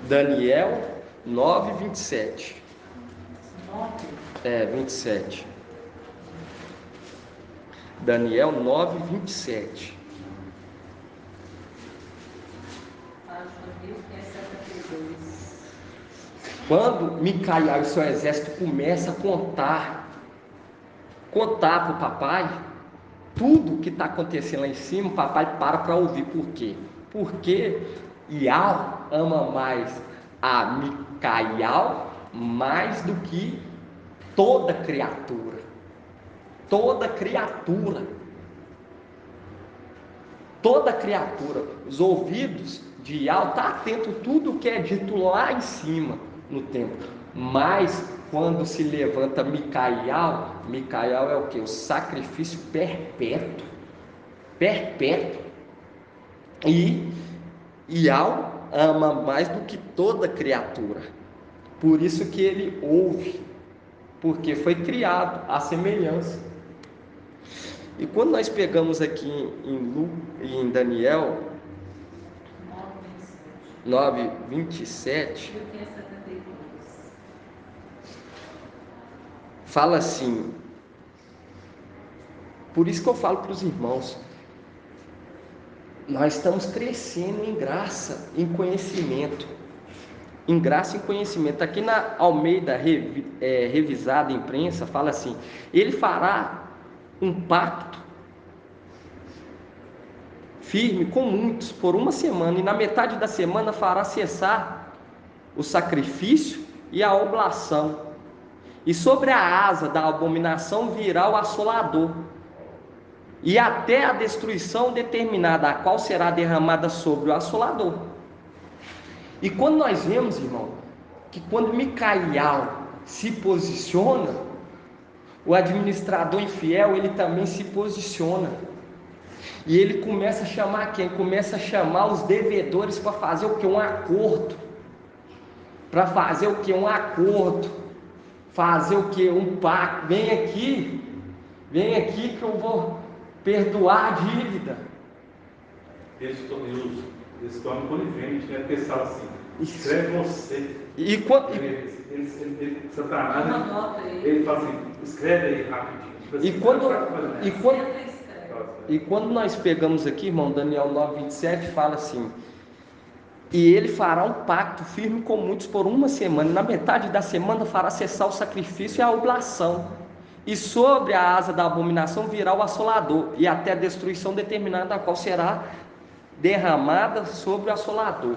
Daniel 9, 27. 27. Daniel 9, 27. Quando Micael e seu exército começam a contar para o papai tudo que está acontecendo lá em cima, o papai para ouvir. Por quê? Porque Ial ama mais a Micael mais do que toda criatura. Toda criatura. Toda criatura. Os ouvidos de Ial estão atentos a tudo que é dito lá em cima no templo. Mas quando se levanta Micael é o que? O sacrifício perpétuo. Perpétuo. E Ial ama mais do que toda criatura. Por isso que ele ouve. Porque foi criado à semelhança. E quando nós pegamos aqui em Daniel 9, 27, fala assim, por isso que eu falo para os irmãos, nós estamos crescendo em graça, em conhecimento. Em graça e conhecimento. Aqui na Almeida Revisada Imprensa, fala assim, ele fará um pacto firme com muitos por uma semana, e na metade da semana fará cessar o sacrifício e a oblação, e sobre a asa da abominação virá o assolador, e até a destruição determinada, a qual será derramada sobre o assolador. E quando nós vemos, irmão, que quando Micael se posiciona, o administrador infiel, ele também se posiciona. E ele começa a chamar quem? Começa a chamar os devedores para fazer o que? Um acordo. Para fazer o que? Um acordo. Fazer o que? Um pacto. Vem aqui que eu vou perdoar a dívida. Eles tornam conivente, né? Porque eles falam assim, escreve você. E quando... Satanás, ele fala assim, escreve aí rapidinho. E quando nós pegamos aqui, irmão, Daniel 9, 27, fala assim, e ele fará um pacto firme com muitos por uma semana, e na metade da semana fará cessar o sacrifício e a oblação, e sobre a asa da abominação virá o assolador, e até a destruição determinada, a qual será derramada sobre o assolador.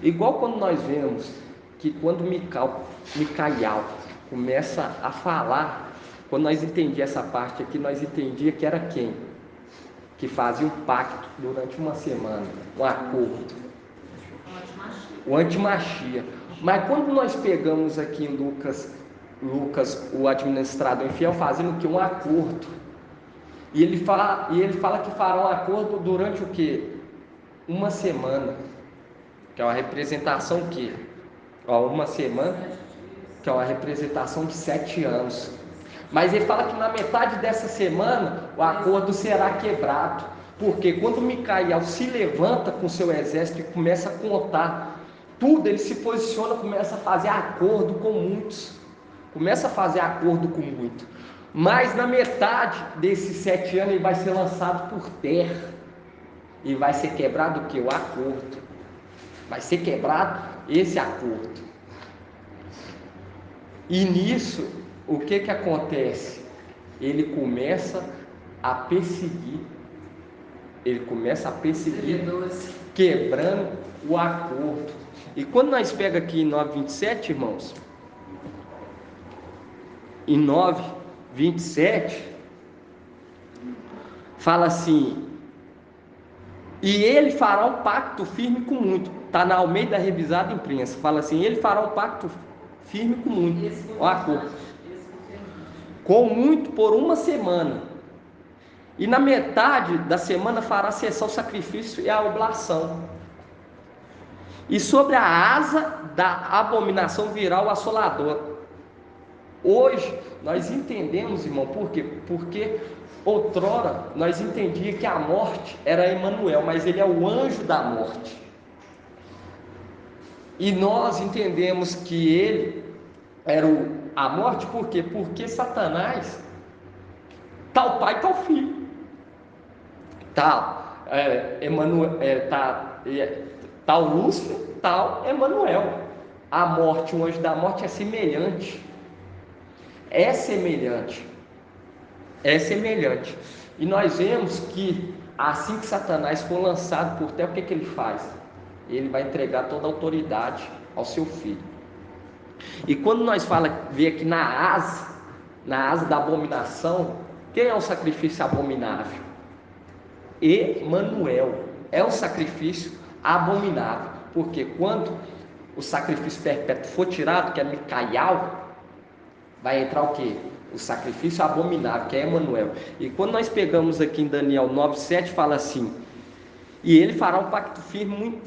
Igual quando nós vemos que quando Micael começa a falar, quando nós entendíamos essa parte aqui, nós entendíamos que era quem? Que fazia um pacto durante uma semana, um acordo. O antimachia. Mas quando nós pegamos aqui em Lucas, o administrador infiel, fazendo o que? Um acordo. E ele fala que fará um acordo durante o quê? Uma semana. Que é uma representação que? Uma semana, que é uma representação de 7 anos. Mas ele fala que na metade dessa semana o acordo será quebrado. Porque quando Micael se levanta com seu exército e começa a contar tudo, ele se posiciona, começa a fazer acordo com muitos. Mas na metade desses 7 anos ele vai ser lançado por terra. E vai ser quebrado o que? O acordo. Vai ser quebrado esse acordo. E nisso, o que acontece? Ele começa a perseguir, quebrando o acordo. E quando nós pegamos aqui em 9:27, irmãos, em 9, 27, fala assim: e ele fará um pacto firme com muito. Está na Almeida Revisada Imprensa. Fala assim: ele fará um pacto firme com muito. Olha a cor. Com muito por uma semana. E na metade da semana fará cessar o sacrifício e a oblação. E sobre a asa da abominação virá o assolador. Hoje nós entendemos, irmão, por quê? Porque outrora nós entendíamos que a morte era Emanuel, mas ele é o anjo da morte. E nós entendemos que ele era a morte, por quê? Porque Satanás, tal pai, tal filho. Emanuel, tal Lúcifer, tal Emanuel. A morte, o anjo da morte é semelhante. É semelhante. E nós vemos que assim que Satanás for lançado por terra, o que ele faz? Ele vai entregar toda a autoridade ao seu filho. E quando nós vê aqui na asa da abominação, quem é o sacrifício abominável? Emanuel é o sacrifício abominável. Porque quando o sacrifício perpétuo for tirado, que é Micaial, vai entrar o quê? O sacrifício abominável, que é Emanuel. E quando nós pegamos aqui em Daniel 9:7, fala assim: e ele fará um pacto firme,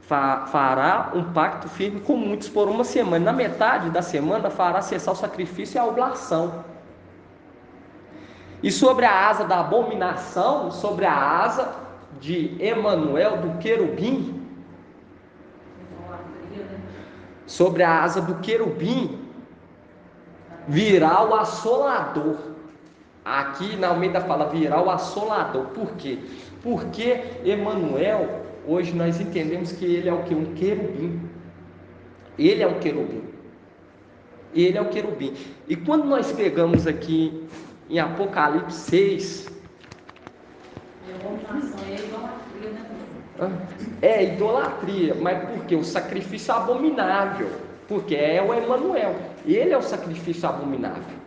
fará um pacto firme com muitos por uma semana. Na metade da semana fará cessar o sacrifício e a oblação. E sobre a asa da abominação, sobre a asa de Emanuel, do querubim, sobre a asa do querubim, virá o assolador. Aqui na Almeida fala virá o assolador. Por quê? Porque Emanuel, hoje nós entendemos que ele é o que? Um querubim. Ele é um querubim. E quando nós pegamos aqui em Apocalipse 6, é idolatria, mas por quê? O sacrifício abominável, porque é o Emanuel, ele é o sacrifício abominável.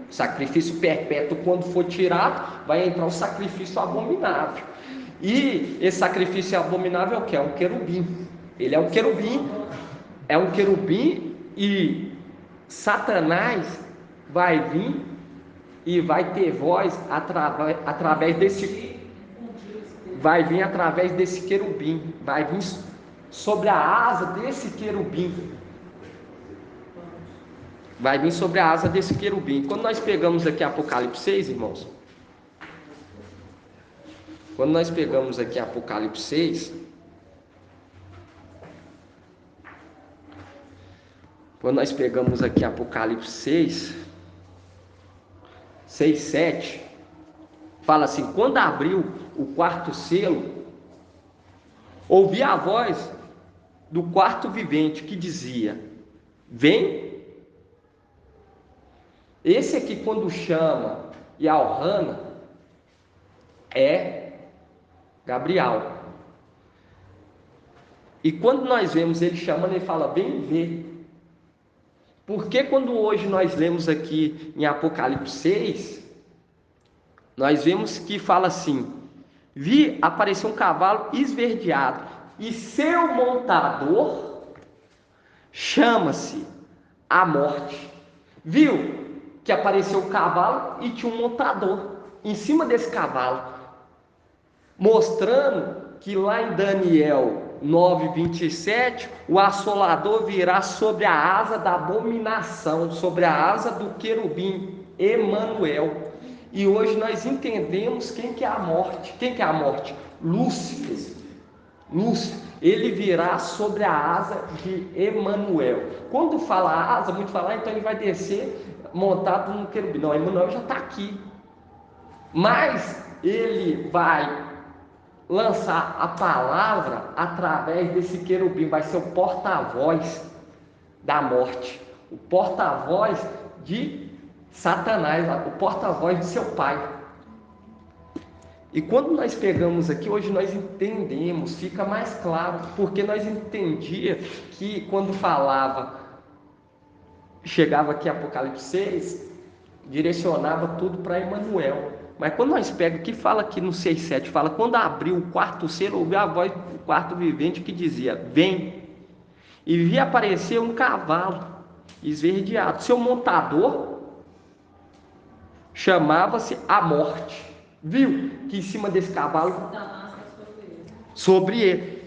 O sacrifício perpétuo, quando for tirado, vai entrar o sacrifício abominável. E esse sacrifício abominável é o que? É um querubim. Ele é um querubim, e Satanás vai vir e vai ter voz através desse. Vai vir através desse querubim, vai vir sobre a asa desse querubim. Quando nós pegamos aqui Apocalipse 6, irmãos, quando nós pegamos aqui Apocalipse 6, Apocalipse 6, 7, fala assim: quando abriu o quarto selo, ouvi a voz do quarto vivente que dizia: vem. Esse aqui, quando chama Yalhana, é Gabriel. E quando nós vemos ele chamando, ele fala: vem ver. Porque quando hoje nós lemos aqui em Apocalipse 6, nós vemos que fala assim: vi aparecer um cavalo esverdeado, e seu montador chama-se a morte. Viu que apareceu o cavalo e tinha um montador em cima desse cavalo, mostrando que lá em Daniel 9:27, o assolador virá sobre a asa da abominação, sobre a asa do querubim, Emanuel. E hoje nós entendemos quem que é a morte. Quem que é a morte? Lúcifer. Ele virá sobre a asa de Emanuel. Quando fala asa, muito falar, então ele vai descer montado no querubim. Não, Emanuel já está aqui. Mas ele vai lançar a palavra através desse querubim, vai ser o porta-voz da morte, o porta-voz de Satanás, o porta-voz de seu pai. E quando nós pegamos aqui, hoje nós entendemos, fica mais claro, porque nós entendíamos que quando falava chegava aqui Apocalipse 6, direcionava tudo para Emanuel. Mas quando nós pegamos, que fala aqui no 6,7, fala, quando abriu o quarto selo, ouviu a voz do quarto vivente que dizia, vem. E vi aparecer um cavalo esverdeado. Seu montador chamava-se a morte. Viu que em cima desse cavalo, sobre ele.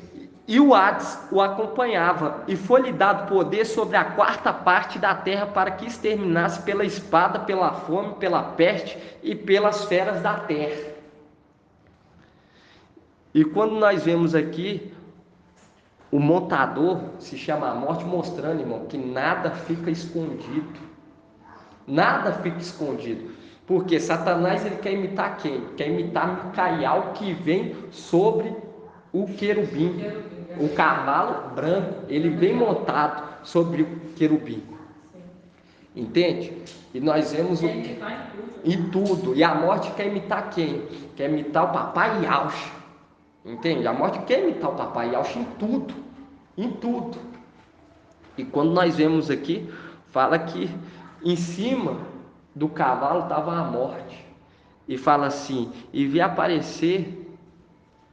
E o Hades o acompanhava, e foi-lhe dado poder sobre a quarta parte da terra para que exterminasse pela espada, pela fome, pela peste e pelas feras da terra. E quando nós vemos aqui, o montador se chama a morte, mostrando, irmão, que nada fica escondido. Nada fica escondido. Porque Satanás, ele quer imitar quem? Quer imitar Micael, que vem sobre o querubim. O cavalo branco, ele vem montado sobre o querubim. Entende? E nós vemos em tudo. E a morte quer imitar quem? Quer imitar o papai Yaush. Entende? A morte quer imitar o papai Yaush em tudo. Em tudo. E quando nós vemos aqui, fala que em cima do cavalo estava a morte. E fala assim, e vi aparecer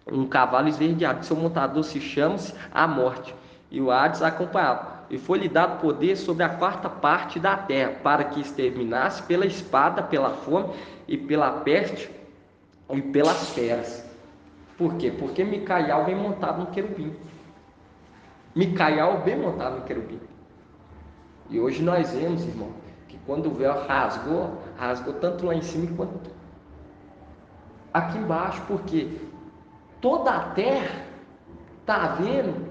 um cavalo esverdeado, seu montador se chama-se a morte, e o Hades acompanhava, e foi-lhe dado poder sobre a quarta parte da terra, para que exterminasse pela espada, pela fome e pela peste e pelas feras. Por quê? Porque Micael vem montado no querubim. Micael vem montado no querubim. E hoje nós vemos, irmão, que quando o véu rasgou tanto lá em cima quanto aqui embaixo, porque toda a terra está vendo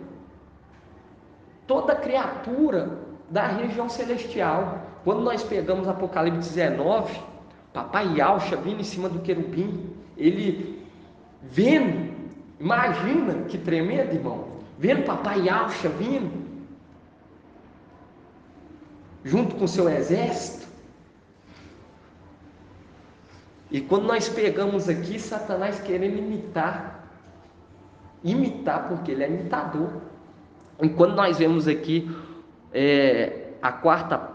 toda criatura da região celestial. Quando nós pegamos Apocalipse 19, papai Yaush vindo em cima do querubim, ele vendo, imagina que tremendo, irmão, vendo papai Yaush vindo junto com seu exército. E quando nós pegamos aqui, Satanás querendo imitar, porque ele é imitador. E quando nós vemos aqui a quarta,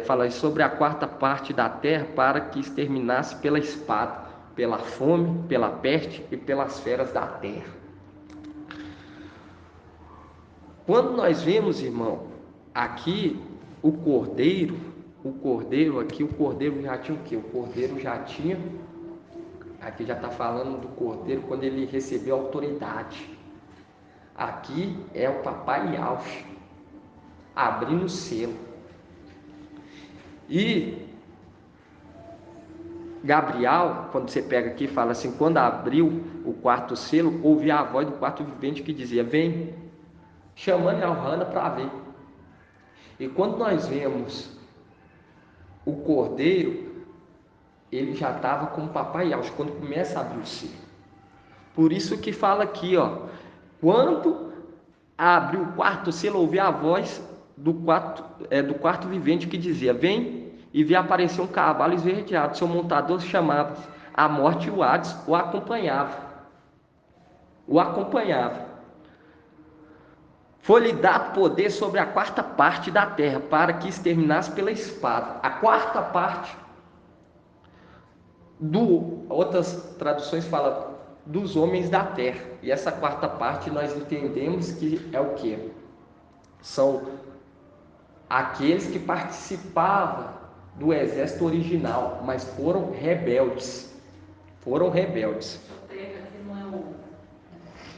fala sobre a quarta parte da terra, para que exterminasse pela espada, pela fome, pela peste e pelas feras da terra. Quando nós vemos, irmão, aqui o cordeiro aqui, o cordeiro já tinha o quê? O cordeiro já tinha, aqui já está falando do cordeiro quando ele recebeu autoridade. Aqui é o papai Yaush abrindo o selo. E Gabriel, quando você pega aqui, fala assim, quando abriu o quarto selo, ouvi a voz do quarto vivente que dizia, vem, chamando a Hana para ver. E quando nós vemos o cordeiro, ele já estava com o papai Yaush, quando começa a abrir o selo. Por isso que fala aqui, ó, quando abriu o quarto selo, ouvi a voz do quarto vivente que dizia, vem, e vi aparecer um cavalo esverdeado, seu montador se chamava a morte, e o Hades o acompanhava. Foi-lhe dado poder sobre a quarta parte da terra, para que exterminasse pela espada. A quarta parte, outras traduções falam dos homens da terra. E essa quarta parte nós entendemos que é o quê? São aqueles que participavam do exército original, mas foram rebeldes.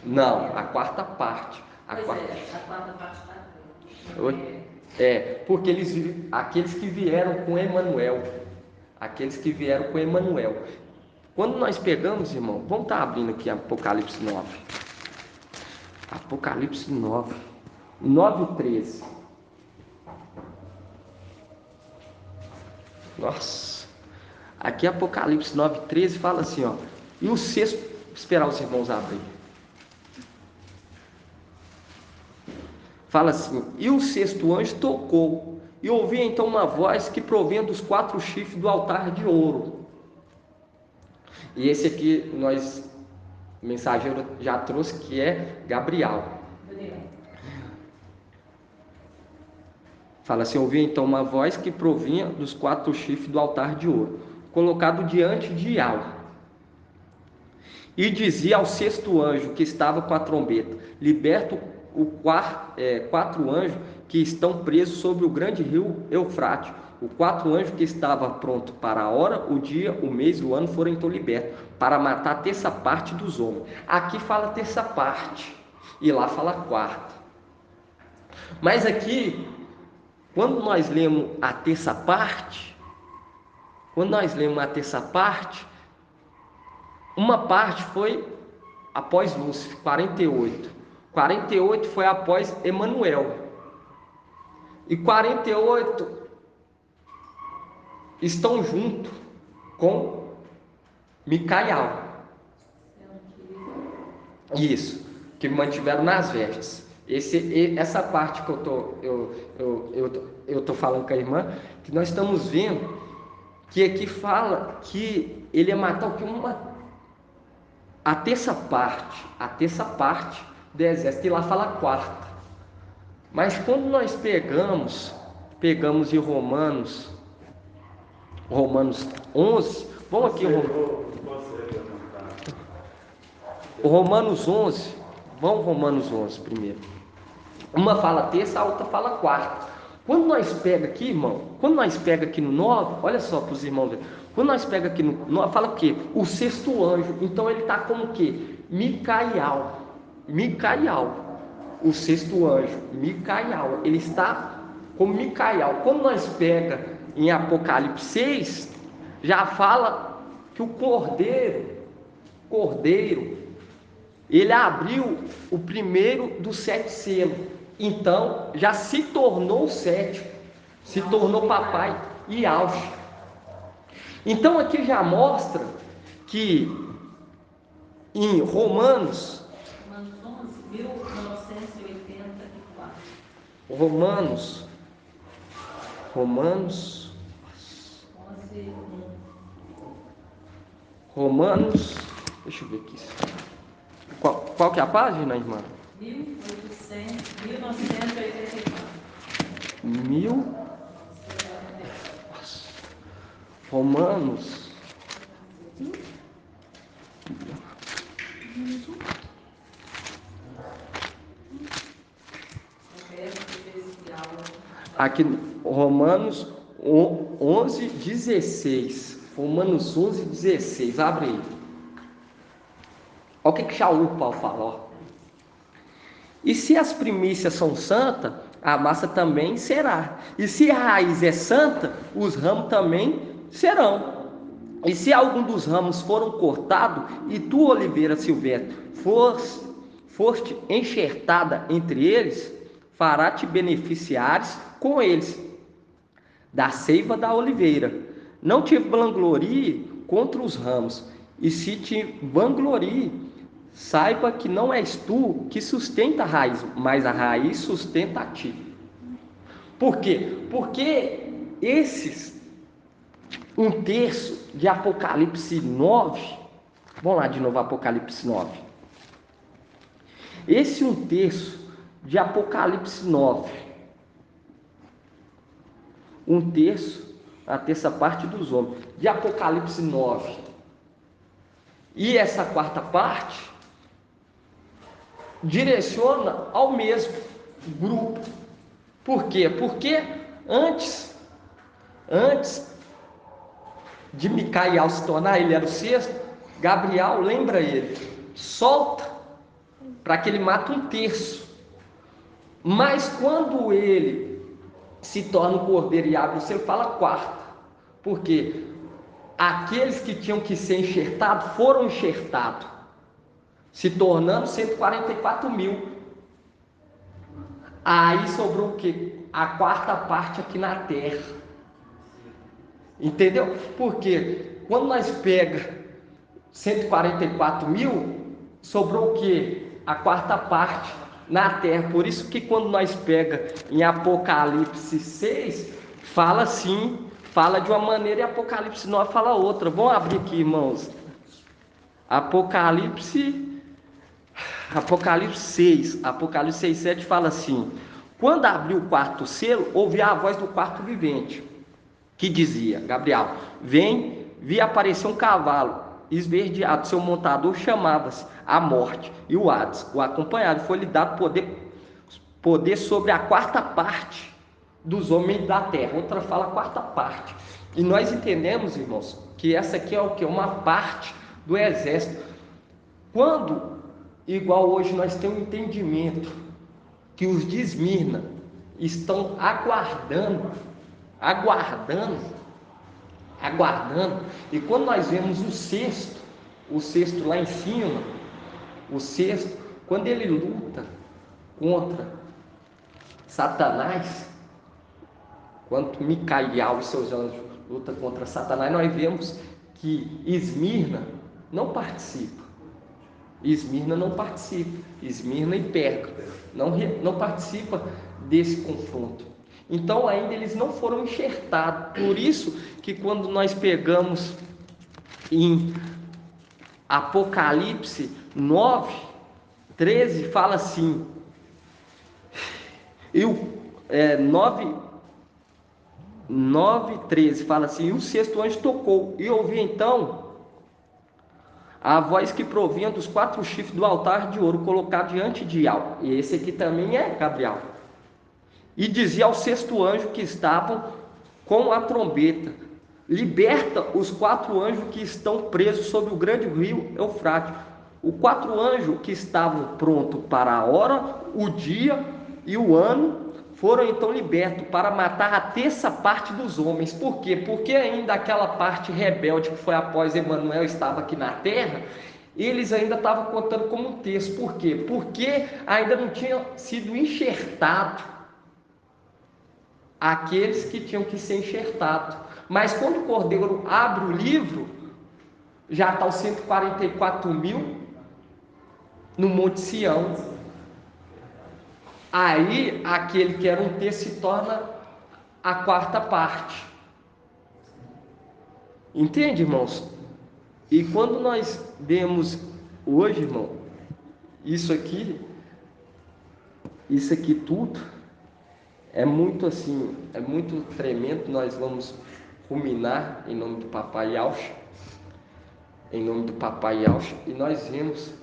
Não, a quarta parte. A quarta parte está. Porque aqueles que vieram com Emanuel. Quando nós pegamos, irmão, vamos estar abrindo aqui Apocalipse 9. Apocalipse 9, 9:13. Nossa, aqui Apocalipse 9:13 fala assim, ó. E o sexto, esperar os irmãos abrir. Fala assim, e o sexto anjo tocou, e ouvi então uma voz que provinha dos 4 chifres do altar de ouro. E esse aqui, o mensageiro já trouxe, que é Gabriel. Fala assim: ouvi então uma voz que provinha dos 4 chifres do altar de ouro, colocado diante de Yahweh. E dizia ao 6º anjo que estava com a trombeta: liberta o 4 anjos que estão presos sobre o grande rio Eufrate. O 4 anjos que estava pronto para a hora, o dia, o mês, o ano foram então libertos, para matar a terça parte dos homens. Aqui fala terça parte, e lá fala quarta. Mas aqui, quando nós lemos a terça parte, uma parte foi após Lúcifer, 48. 48 foi após Emanuel. E 48 estão junto com Micael. Isso, que mantiveram nas vestes. Essa parte que eu tô falando com a irmã, que nós estamos vendo, que aqui fala que ele ia matar o que? A terça parte do exército, e lá fala a quarta. Mas quando nós pegamos em Romanos 11, vamos aqui, Romanos 11, vamos Romanos 11 primeiro. Uma fala terça, a outra fala quarta. Quando nós pega aqui, irmão, no 9, olha só para os irmãos verem. Quando nós pega aqui no 9, fala o quê? O 6º anjo. Então ele está como o quê? Micael. O 6º anjo, Micael. Ele está como Micael. Quando nós pega em Apocalipse 6, já fala que o cordeiro, ele abriu o primeiro dos 7 selos. Então já se tornou o 7º, se tornou papai e auge. Então aqui já mostra que em Romanos 11, 1984. Romanos 11, deixa eu ver aqui. Qual que é a página, irmã? 1984. Romanos. Aqui, Romanos 11:16. Romanos 11:16. Abre aí. Olha o que Shaul Paulo fala. E se as primícias são santas, a massa também será. E se a raiz é santa, os ramos também serão. E se algum dos ramos foram cortados, e tu, oliveira silvestre, foste enxertada entre eles, fará-te beneficiares com eles da seiva da oliveira. Não te vanglorie contra os ramos, e se te vanglorie, saiba que não és tu que sustenta a raiz, mas a raiz sustenta a ti. Por quê? Porque um terço de Apocalipse 9, vamos lá de novo, Apocalipse 9. Esse um terço de Apocalipse 9, um terço, a terça parte dos homens, de Apocalipse 9, e essa quarta parte, direciona ao mesmo grupo. Por quê? Porque antes de Micael se tornar, ele era o 6º, Gabriel, lembra ele, solta para que ele mate um terço. Mas quando ele se torna o cordeiro e abre o selo, fala quarta. Por quê? Aqueles que tinham que ser enxertados foram enxertados, se tornando 144 mil. Aí sobrou o quê? A quarta parte aqui na terra. Entendeu? Porque quando nós pega 144 mil, sobrou o quê? A quarta parte na terra. Por isso que quando nós pega em Apocalipse 6, fala assim, fala de uma maneira, e Apocalipse 9 fala outra. Vamos abrir aqui, irmãos. Apocalipse 6, Apocalipse 6:7 fala assim: Quando abriu o quarto selo, ouvi a voz do quarto vivente, que dizia: Gabriel, vem, vi aparecer um cavalo esverdeado, seu montador chamava-se a Morte, e o Hades o acompanhava. Foi-lhe dado poder sobre a quarta parte dos homens da terra. Outra fala quarta parte. E nós entendemos, irmãos, que essa aqui é o que? Uma parte do exército. Quando, igual hoje, nós temos um entendimento que os de Esmirna estão aguardando, e quando nós vemos o sexto lá em cima, o sexto, quando ele luta contra Satanás, quando Micael e seus anjos lutam contra Satanás, nós vemos que Esmirna não participa. Esmirna e Pérgamo não participa desse confronto. Então ainda eles não foram enxertados. Por isso que quando nós pegamos em Apocalipse 9:13, fala assim, 9:13 fala assim: e o sexto anjo tocou, e ouvi então a voz que provinha dos 4 chifres do altar de ouro colocado diante de Iau. E esse aqui também é Gabriel. E dizia ao sexto anjo que estavam com a trombeta: liberta os 4 anjos que estão presos sobre o grande rio Eufrates. Os 4 anjos que estavam prontos para a hora, o dia e o ano foram então libertos para matar a terça parte dos homens. Por quê? Porque ainda aquela parte rebelde que foi após Emanuel estava aqui na terra, eles ainda estavam contando como um terço. Por quê? Porque ainda não tinha sido enxertado aqueles que tinham que ser enxertados. Mas quando o Cordeiro abre o livro, já está os 144.000 no Monte Sião. Aí aquele que era um terço se torna a quarta parte. Entende, irmãos? E quando nós vemos hoje, irmão, isso aqui tudo é muito assim, é muito tremendo. Nós vamos ruminar em nome do Papai Yaush, e nós vemos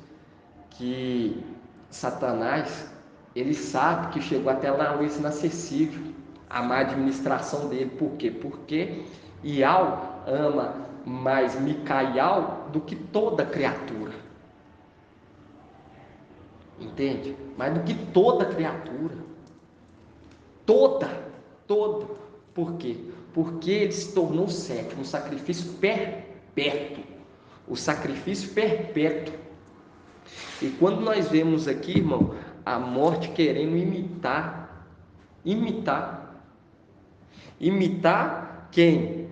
que Satanás, ele sabe que chegou até lá uma luz inacessível, a má administração dele. Por quê? Porque Iau ama mais Micael do que toda criatura. Entende? Mais do que toda criatura. Toda. Por quê? Porque ele se tornou o sétimo, o sacrifício perpétuo. O sacrifício perpétuo. E quando nós vemos aqui, irmão, a morte querendo imitar quem?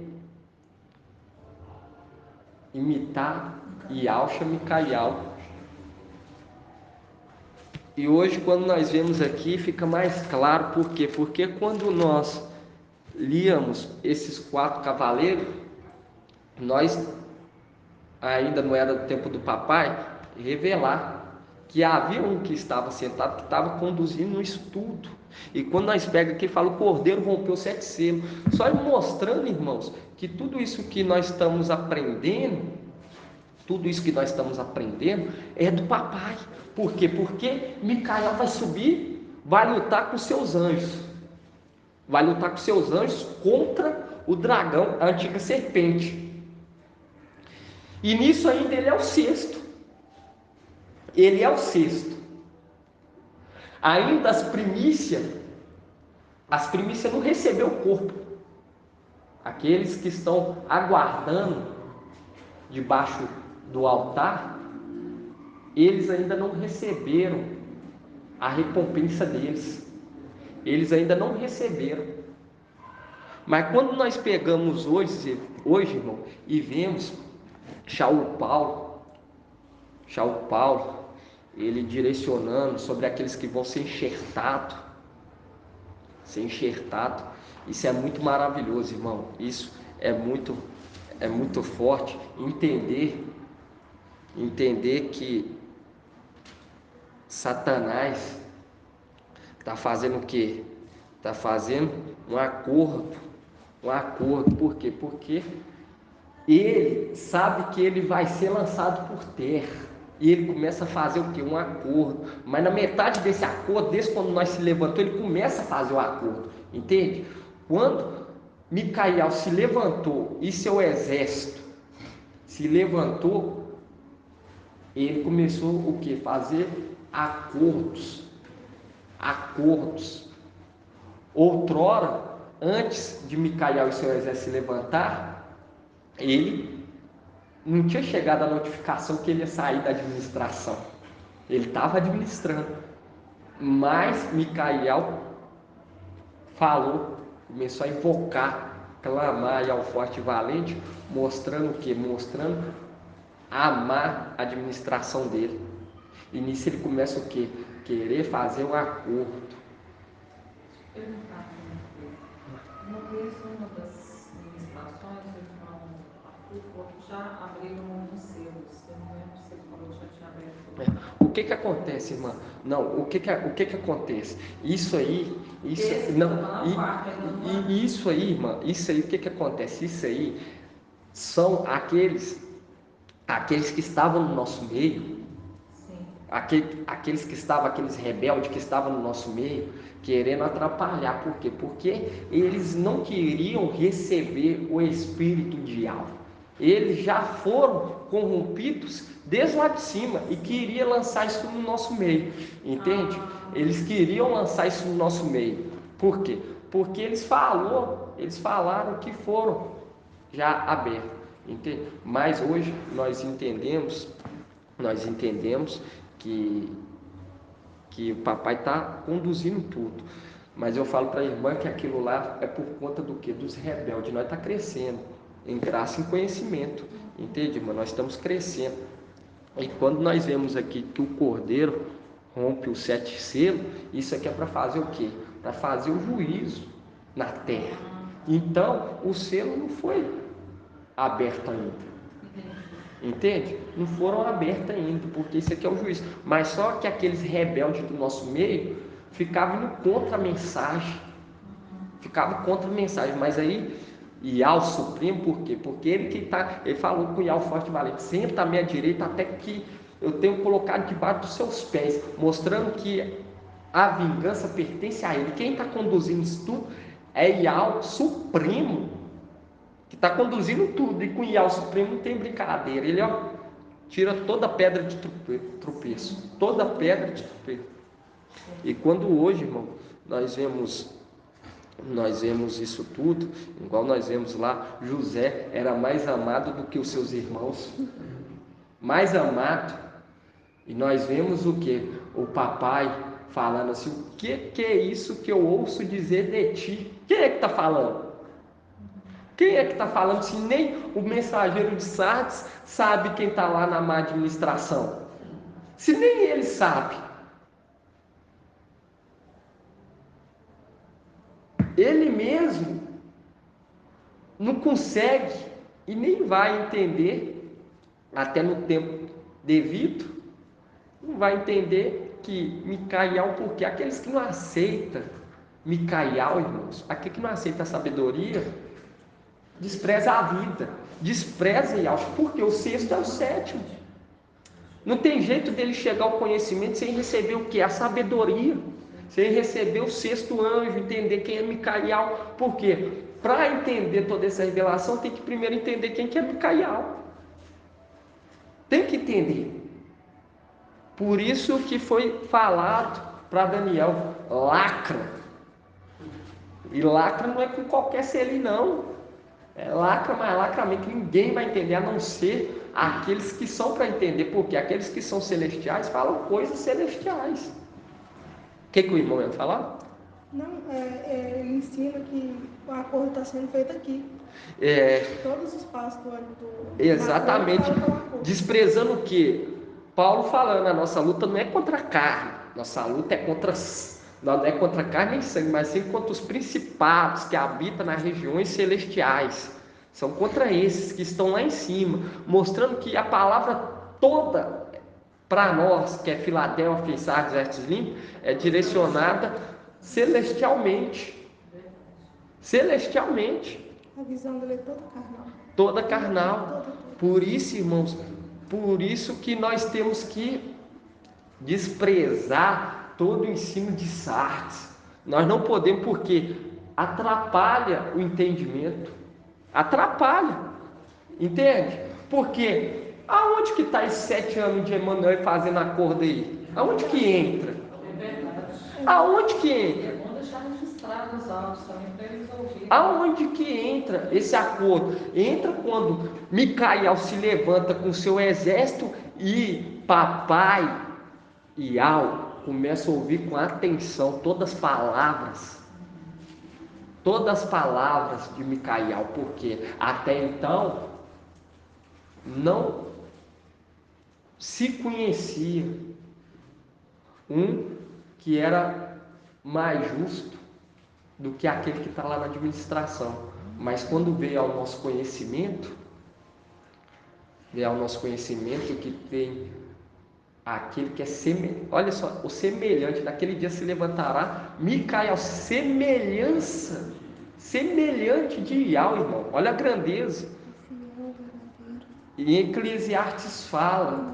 Imitar Yaush Micael. E hoje, quando nós vemos aqui, fica mais claro. Por quê? Porque quando nós líamos esses 4 cavaleiros, nós ainda não era do tempo do papai, revelar que havia um que estava sentado, que estava conduzindo um estudo. E quando nós pegamos aqui, fala: o Cordeiro rompeu 7 selos. Só mostrando, irmãos, que tudo isso que nós estamos aprendendo, é do papai. Por quê? Porque Micael vai subir, vai lutar com seus anjos. Contra o dragão, a antiga serpente. E nisso ainda ele é o sexto. Ainda as primícias não recebeu o corpo. Aqueles que estão aguardando debaixo do altar, eles ainda não receberam a recompensa deles. Eles ainda não receberam. Mas quando nós pegamos hoje, irmão, e vemos Shaul Paulo, ele direcionando sobre aqueles que vão ser enxertados. Isso é muito maravilhoso, irmão. Isso é muito forte. Entender que Satanás Está fazendo o quê? Está fazendo um acordo. Um acordo. Por quê? Porque ele sabe que ele vai ser lançado por terra. E ele começa a fazer o quê? Um acordo. Mas na metade desse acordo, desde quando nós se levantou, ele começa a fazer o acordo. Entende? Quando Micael se levantou e seu exército se levantou, ele começou o quê? Fazer acordos. Acordos. Outrora, antes de Micael e seu exército se levantar, ele não tinha chegado a notificação que ele ia sair da administração. Ele estava administrando. Mas Micael falou, começou a invocar, clamar ao forte e valente, mostrando o quê? Mostrando amar a administração dele. E nisso ele começa o quê? Querer fazer um acordo. Perguntar uma vez, uma das ministrações, o irmão Arthur falou que já abriram uns selos. Eu não lembro se ele falou que já tinha aberto. O que acontece, irmã? Não, o que acontece? Isso aí, isso aí, irmã, isso aí, o que acontece? Isso aí são aqueles que estavam no nosso meio, aqueles que estavam, aqueles rebeldes que estavam no nosso meio, querendo atrapalhar. Por quê? Porque eles não queriam receber o espírito de alvo. Eles já foram corrompidos desde lá de cima e queriam lançar isso no nosso meio, entende? Eles queriam lançar isso no nosso meio. Por quê? Porque eles falaram que foram já abertos, entende? Mas hoje nós entendemos que o papai está conduzindo tudo. Mas eu falo para a irmã que aquilo lá é por conta do quê? Dos rebeldes. Nós estamos crescendo em graça e em conhecimento, entende, irmã? Nós estamos crescendo. E quando nós vemos aqui que o Cordeiro rompe os 7 selos, isso aqui é para fazer o quê? Para fazer o juízo na terra. Então, o selo não foi aberto ainda. Entende? Não foram abertos ainda, porque isso aqui é o juízo. Mas só que aqueles rebeldes do nosso meio ficavam indo contra a mensagem. Mas aí Iau Supremo, por quê? Porque ele falou com Iau Forte e Valente: senta à minha direita até que eu tenho colocado debaixo dos seus pés, mostrando que a vingança pertence a ele. Quem está conduzindo isso tudo é Iau Supremo, que está conduzindo tudo. E com Iau Supremo não tem brincadeira. Ele tira toda pedra de tropeço. Toda pedra de tropeço. E quando hoje, irmão, nós vemos isso tudo, igual nós vemos lá, José era mais amado do que os seus irmãos. Mais amado. E nós vemos o que? O papai falando assim: o que é isso que eu ouço dizer de ti? Quem é que está falando? Quem é que está falando se nem o mensageiro de Sardes sabe quem está lá na má administração? Se nem ele sabe. Ele mesmo não consegue e nem vai entender, até no tempo devido, não vai entender que Micael, porque aqueles que não aceitam Micael, irmãos, aquele que não aceita a sabedoria, despreza a vida, despreza Iau, porque o 6º é o 7º. Não tem jeito dele chegar ao conhecimento sem receber o que? A sabedoria, sem receber o 6º anjo, entender quem é Micael. Por quê? Para entender toda essa revelação, tem que primeiro entender quem que é Micael. Tem que entender. Por isso que foi falado para Daniel: lacra. E lacra não é com qualquer selinho, não. É lacra, mas lacra mesmo, que ninguém vai entender, a não ser aqueles que são para entender. Porque aqueles que são celestiais falam coisas celestiais. O que o irmão ia falar? Não, ele ensina que o acordo está sendo feito aqui. Todos os pastores do exatamente. Desprezando o quê? Paulo falando: a nossa luta não é contra a carne, nossa luta não é contra carne nem sangue, mas sim contra os principados que habitam nas regiões celestiais. São contra esses que estão lá em cima, mostrando que a palavra toda para nós, que é Filadélfia e Sardes, Éfeso, Limpo, é direcionada celestialmente. Celestialmente. A visão dele é toda carnal. Toda carnal. Por isso, irmãos, por isso que nós temos que desprezar todo o ensino de Sardes. Nós não podemos, porque atrapalha o entendimento. Atrapalha. Entende? Porque aonde que está esses 7 anos de Emmanuel fazendo acordo aí? Aonde que entra? É verdade. Aonde que entra? É bom deixar registrado os áudios também para eles ouvirem. Aonde que entra esse acordo? Entra quando Micael se levanta com seu exército e papai Iau começa a ouvir com atenção todas as palavras de Micael, porque até então não se conhecia um que era mais justo do que aquele que está lá na administração. Mas quando veio ao nosso conhecimento que tem aquele que é semelhante, olha só, o semelhante, naquele dia se levantará Micael, semelhante de Iau, irmão, olha a grandeza. E em Eclesiastes fala,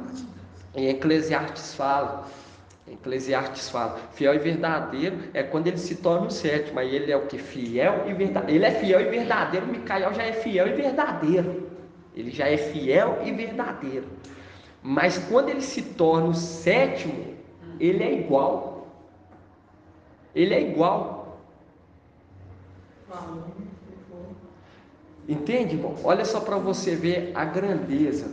fiel e verdadeiro é quando ele se torna o sétimo, aí ele é o que? Fiel e verdadeiro. Ele é fiel e verdadeiro, Micael já é fiel e verdadeiro. Ele já é fiel e verdadeiro. Mas quando ele se torna o sétimo, ele é igual. Ele é igual. Entende, irmão? Olha só para você ver a grandeza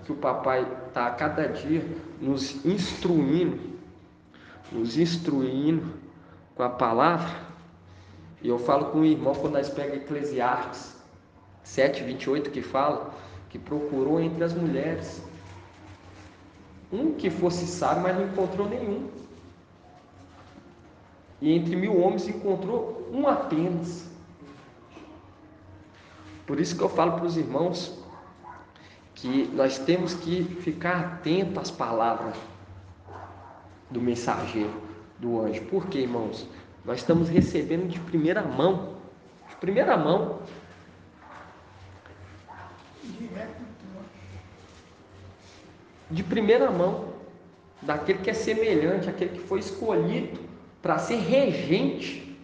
que o papai está a cada dia nos instruindo com a palavra. E eu falo com o irmão quando nós pegamos Eclesiastes 7:28, que fala que procurou entre as mulheres um que fosse sábio, mas não encontrou nenhum. E entre 1000 homens encontrou um apenas. Por isso que eu falo para os irmãos que nós temos que ficar atentos às palavras do mensageiro, do anjo. Por quê, irmãos? Nós estamos recebendo de primeira mão. De primeira mão, daquele que é semelhante, aquele que foi escolhido para ser regente.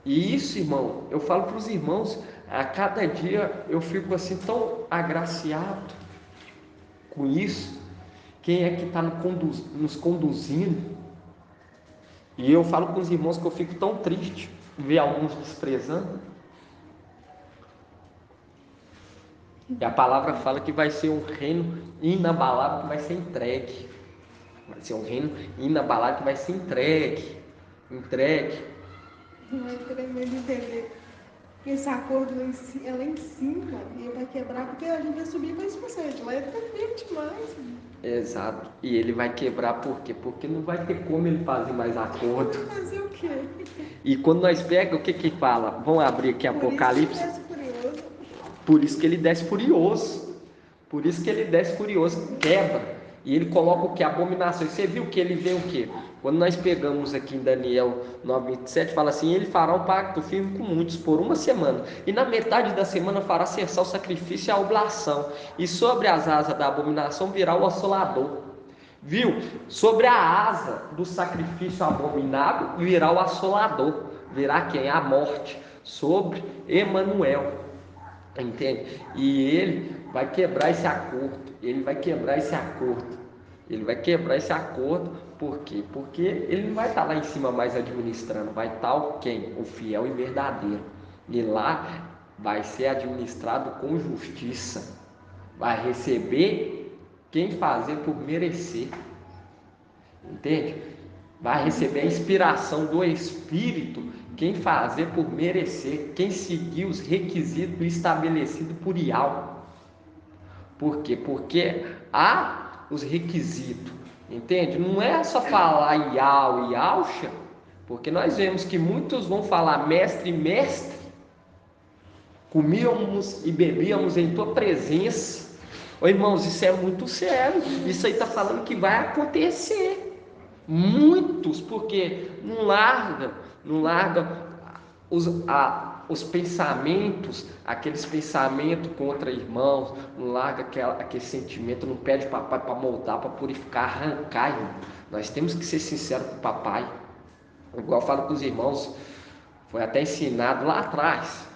E isso, irmão, eu falo para os irmãos, a cada dia eu fico assim tão agraciado com isso. Quem é que está nos conduzindo? E eu falo com os irmãos que eu fico tão triste ver alguns desprezando. E a palavra fala que vai ser um reino inabalável que vai ser entregue. Vai ser um reino inabalável que vai ser entregue. Não é tremendo entender. Esse acordo é lá em cima e ele vai quebrar, porque a gente vai subir para esse processo. Lá é tremendo demais. Exato. E ele vai quebrar por quê? Porque não vai ter como ele fazer mais acordo. Fazer o quê? E quando nós pegamos, o que fala? Vamos abrir aqui Apocalipse. Por isso que ele desce furioso. Quebra. E ele coloca o que? Abominações. Você viu que ele vê o quê? Quando nós pegamos aqui em Daniel 9:27, fala assim: ele fará um pacto firme com muitos por 1 semana, e na metade da semana fará cessar o sacrifício e a oblação, e sobre as asas da abominação virá o assolador. Viu? Sobre a asa do sacrifício abominável virá o assolador. Virá quem? A morte. Sobre Emanuel. Entende? E ele vai quebrar esse acordo. Por quê? Porque ele não vai estar lá em cima mais administrando. Vai estar quem? O fiel e verdadeiro. E lá vai ser administrado com justiça. Vai receber quem fazer por merecer. Entende? Vai receber a inspiração do Espírito, quem fazer por merecer, quem seguir os requisitos estabelecidos por Iau. Por quê? Porque há os requisitos, entende? Não é só falar Iau e Iauxa, porque nós vemos que muitos vão falar mestre, comíamos e bebíamos em tua presença, Ô, irmãos, isso é muito sério. Isso aí está falando que vai acontecer. Muitos, porque não larga os pensamentos, aqueles pensamentos contra irmãos, não larga aquele sentimento, não pede papai para moldar, para purificar, arrancar, irmão. Nós temos que ser sinceros com o papai. Igual eu falo com os irmãos, foi até ensinado lá atrás,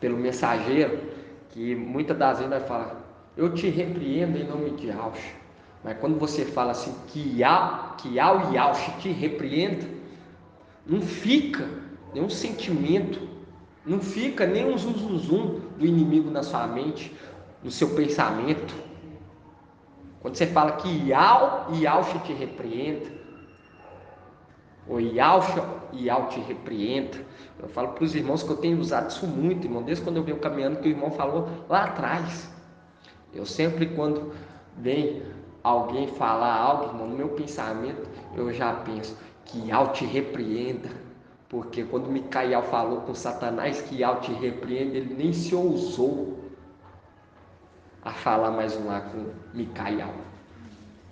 pelo mensageiro, que muitas das vezes nós falamos, eu te repreendo em nome de Yahshua. Mas quando você fala assim, que Yahshua te repreenda, não fica nenhum sentimento, não fica nem um zum do inimigo na sua mente, no seu pensamento. Quando você fala que Yahshua te repreenda, ou Yahshua te repreenda, eu falo para os irmãos que eu tenho usado isso muito, irmão, desde quando eu venho caminhando, que o irmão falou lá atrás. Eu sempre, quando vem alguém falar algo, irmão, no meu pensamento, eu já penso que Yahshua te repreenda, porque quando Micael falou com Satanás que Yahshua te repreenda, ele nem se ousou a falar mais um lá com Micael,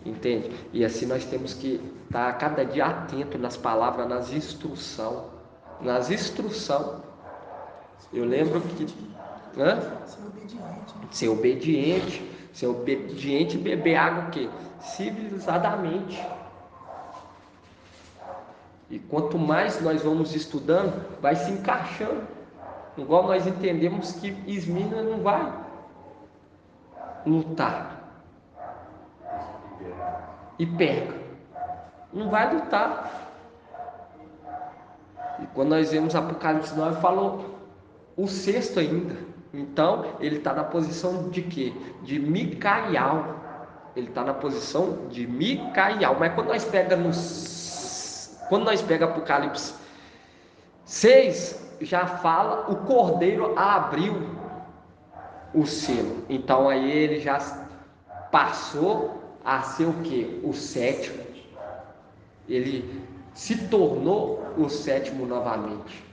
entende? E assim nós temos que estar cada dia atento nas palavras, nas instruções. Eu lembro que ser obediente, beber água o quê? Civilizadamente. E quanto mais nós vamos estudando, vai se encaixando. Igual nós entendemos que Esmirna não vai lutar e perca. Não vai lutar. E quando nós vemos Apocalipse 9, falou o sexto ainda. Então, ele está na posição de quê? De Micael. Ele está na posição de Micael. Mas quando nós pega Apocalipse 6, já fala o Cordeiro abriu o selo. Então aí ele já passou a ser o quê? O sétimo. Ele se tornou o sétimo novamente.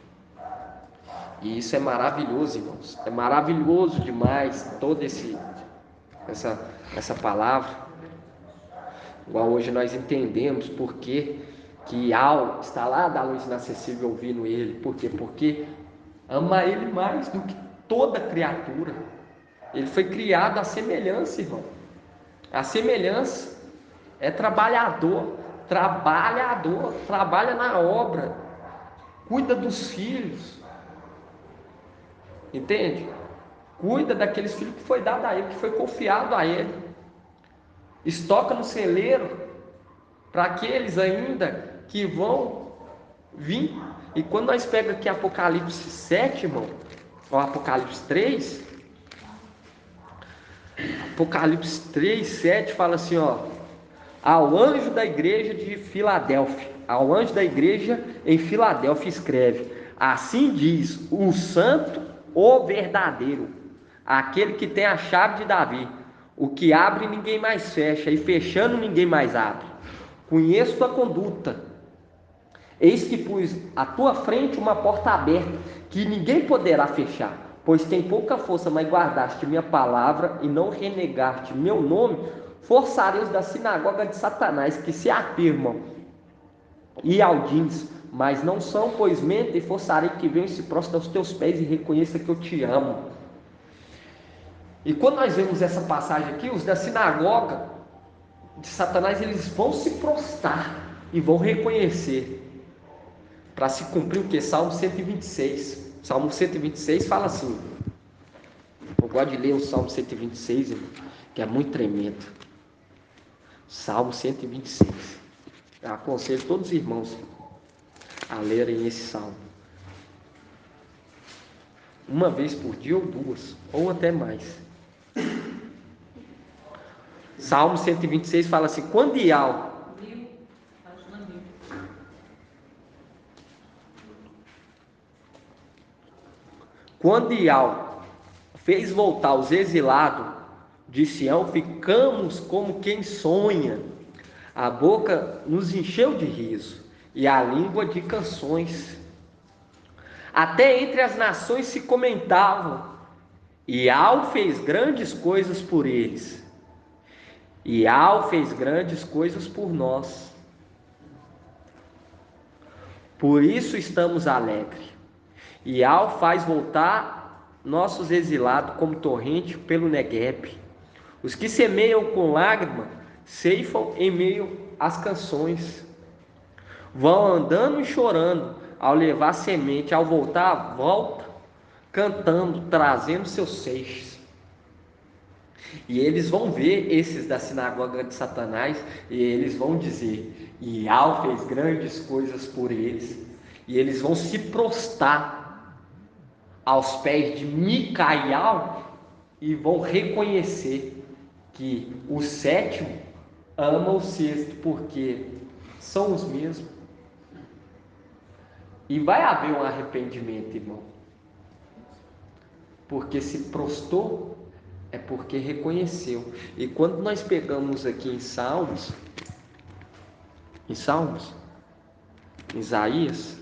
E isso é maravilhoso, irmãos. É maravilhoso demais toda essa palavra. Igual hoje nós entendemos porque que Al está lá da luz inacessível ouvindo ele. Por quê? Porque ama ele mais do que toda criatura. Ele foi criado à semelhança, irmão. A semelhança é trabalhador, trabalha na obra, cuida dos filhos, entende? Cuida daqueles filhos que foi dado a ele, que foi confiado a ele, estoca no celeiro para aqueles ainda que vão vir. E quando nós pegamos aqui Apocalipse 7, irmão, ou Apocalipse 3, Apocalipse 3, 7 fala assim, ó: ao anjo da igreja de Filadélfia, ao anjo da igreja em Filadélfia escreve: assim diz o santo, o verdadeiro, aquele que tem a chave de Davi, o que abre ninguém mais fecha, e fechando ninguém mais abre. Conheço tua conduta, eis que pus à tua frente uma porta aberta, que ninguém poderá fechar. Pois tem pouca força, mas guardaste minha palavra e não renegaste meu nome, forçarei os da sinagoga de Satanás, que se afirmam e aldins, mas não são, pois mentem, e forçarei que venham e se prostrem aos teus pés e reconheça que eu te amo. E quando nós vemos essa passagem aqui, os da sinagoga de Satanás, eles vão se prostrar e vão reconhecer, para se cumprir o que? Salmo 126. Salmo 126 fala assim, eu gosto de ler o Salmo 126, irmão, que é muito tremendo. Salmo 126. Eu aconselho todos os irmãos a lerem esse salmo. Uma vez por dia ou duas, ou até mais. Salmo 126 fala assim: quando Ial fez voltar os exilados de Sião, ficamos como quem sonha. A boca nos encheu de riso e a língua de canções. Até entre as nações se comentavam: Ial fez grandes coisas por eles. Ial fez grandes coisas por nós. Por isso estamos alegres. Ial faz voltar nossos exilados como torrente pelo Negueb. Os que semeiam com lágrima ceifam em meio às canções. Vão andando e chorando ao levar semente, ao voltar, volta cantando, trazendo seus seixos. E eles vão ver esses da sinagoga de Satanás e eles vão dizer: Ial fez grandes coisas por eles. E eles vão se prostrar aos pés de Micael e vão reconhecer que o sétimo ama o sexto, porque são os mesmos. E vai haver um arrependimento, irmão. Porque se prostou, é porque reconheceu. E quando nós pegamos aqui em Salmos, Isaías,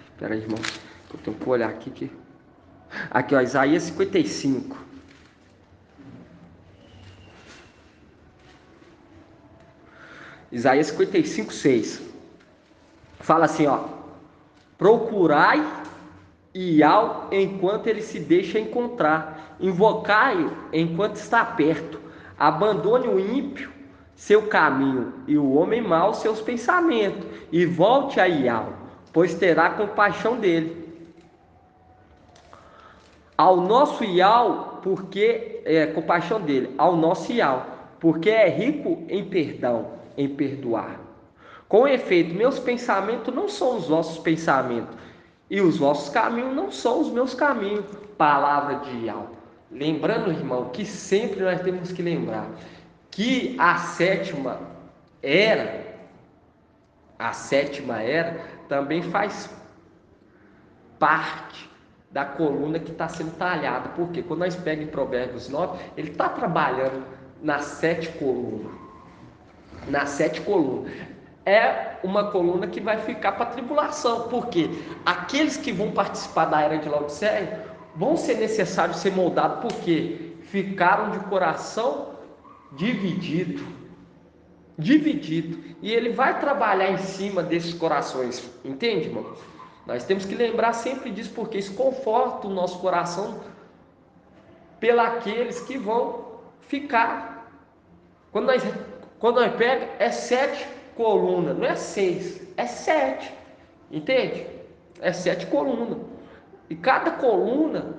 espera aí, irmão, eu tenho que olhar aqui. Aqui, ó, Isaías 55. Isaías 55, 6. Fala assim, ó: procurai Ial enquanto ele se deixa encontrar, invocai-o enquanto está perto. Abandone o ímpio seu caminho e o homem mau seus pensamentos, e volte a Ial, pois terá compaixão dele. Ao nosso Ial, porque compaixão dele, ao nosso Ial, porque é rico em perdão, em perdoar. Com efeito, meus pensamentos não são os vossos pensamentos, e os vossos caminhos não são os meus caminhos. Palavra de Ial. Lembrando, irmão, que sempre nós temos que lembrar que a sétima era também faz parte da coluna que está sendo talhada. Porque quando nós pegamos em Provérbios 9, ele está trabalhando nas 7 colunas. Nas 7 colunas. É uma coluna que vai ficar para a tribulação, porque aqueles que vão participar da era de Laodiceia vão ser necessários ser moldados, porque ficaram de coração dividido, e ele vai trabalhar em cima desses corações, entende, irmão? Nós temos que lembrar sempre disso, porque isso conforta o nosso coração pelos que vão ficar. Quando nós pegamos, é 7 colunas, não é 6, é 7, entende? É 7 colunas, e cada coluna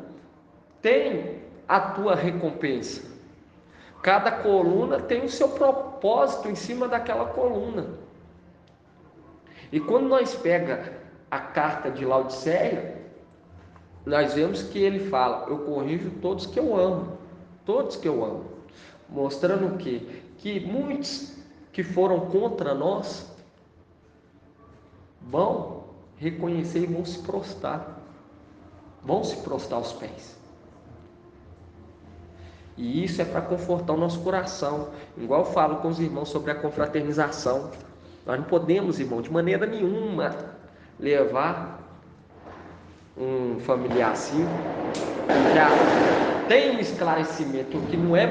tem a tua recompensa, cada coluna tem o seu propósito em cima daquela coluna. E quando nós pegamos a carta de Laodiceia, nós vemos que ele fala: eu corrijo todos que eu amo, mostrando o quê? Que muitos que foram contra nós vão reconhecer e vão se prostrar aos pés. E isso é para confortar o nosso coração. Igual eu falo com os irmãos sobre a confraternização, nós não podemos, irmão, de maneira nenhuma levar um familiar assim que já tem um esclarecimento, que não é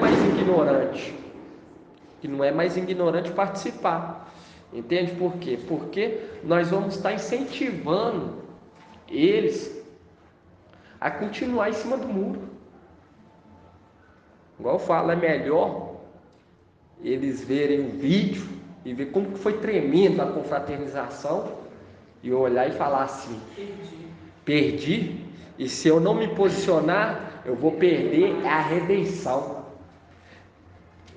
mais ignorante participar. Entende por quê? Porque nós vamos estar incentivando eles a continuar em cima do muro. Igual eu falo, é melhor eles verem o vídeo e ver como que foi tremendo a confraternização e olhar e falar assim: perdi, e se eu não me posicionar, eu vou perder a redenção.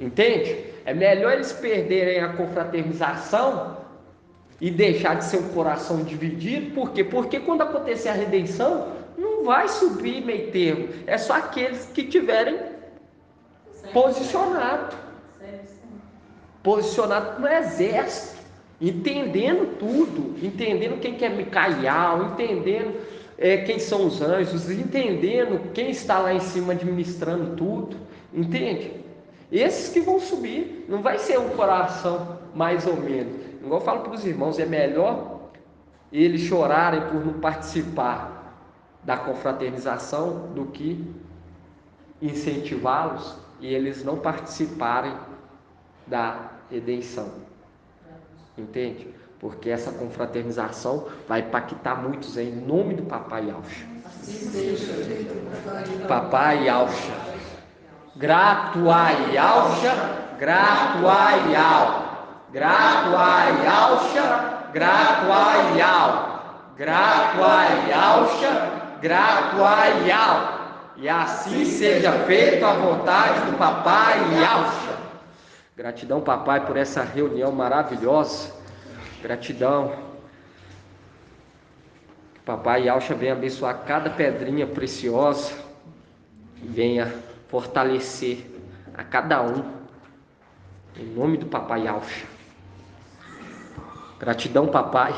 Entende? É melhor eles perderem a confraternização e deixar de ser um coração dividido. Por quê? Porque quando acontecer a redenção, não vai subir meio termo. É só aqueles que tiverem posicionado. posicionado no exército, entendendo tudo, entendendo quem que é Micael, entendendo quem são os anjos, entendendo quem está lá em cima administrando tudo, entende? Esses que vão subir, não vai ser um coração mais ou menos. Igual eu falo para os irmãos, é melhor eles chorarem por não participar da confraternização do que incentivá-los e eles não participarem da redenção, entende? Porque essa confraternização vai impactar muitos em nome do Papai Yaucha. Papai Yaucha, grato a Yaucha, grato a Yau, grato a Yaucha, grato a Yau, grato a Yaucha, grato a Yau. E assim seja feito a vontade do Papai Yaucha. Gratidão, Papai, por essa reunião maravilhosa. Gratidão. Que Papai Yaucha venha abençoar cada pedrinha preciosa. Venha fortalecer a cada um. Em nome do Papai Yaucha. Gratidão, Papai.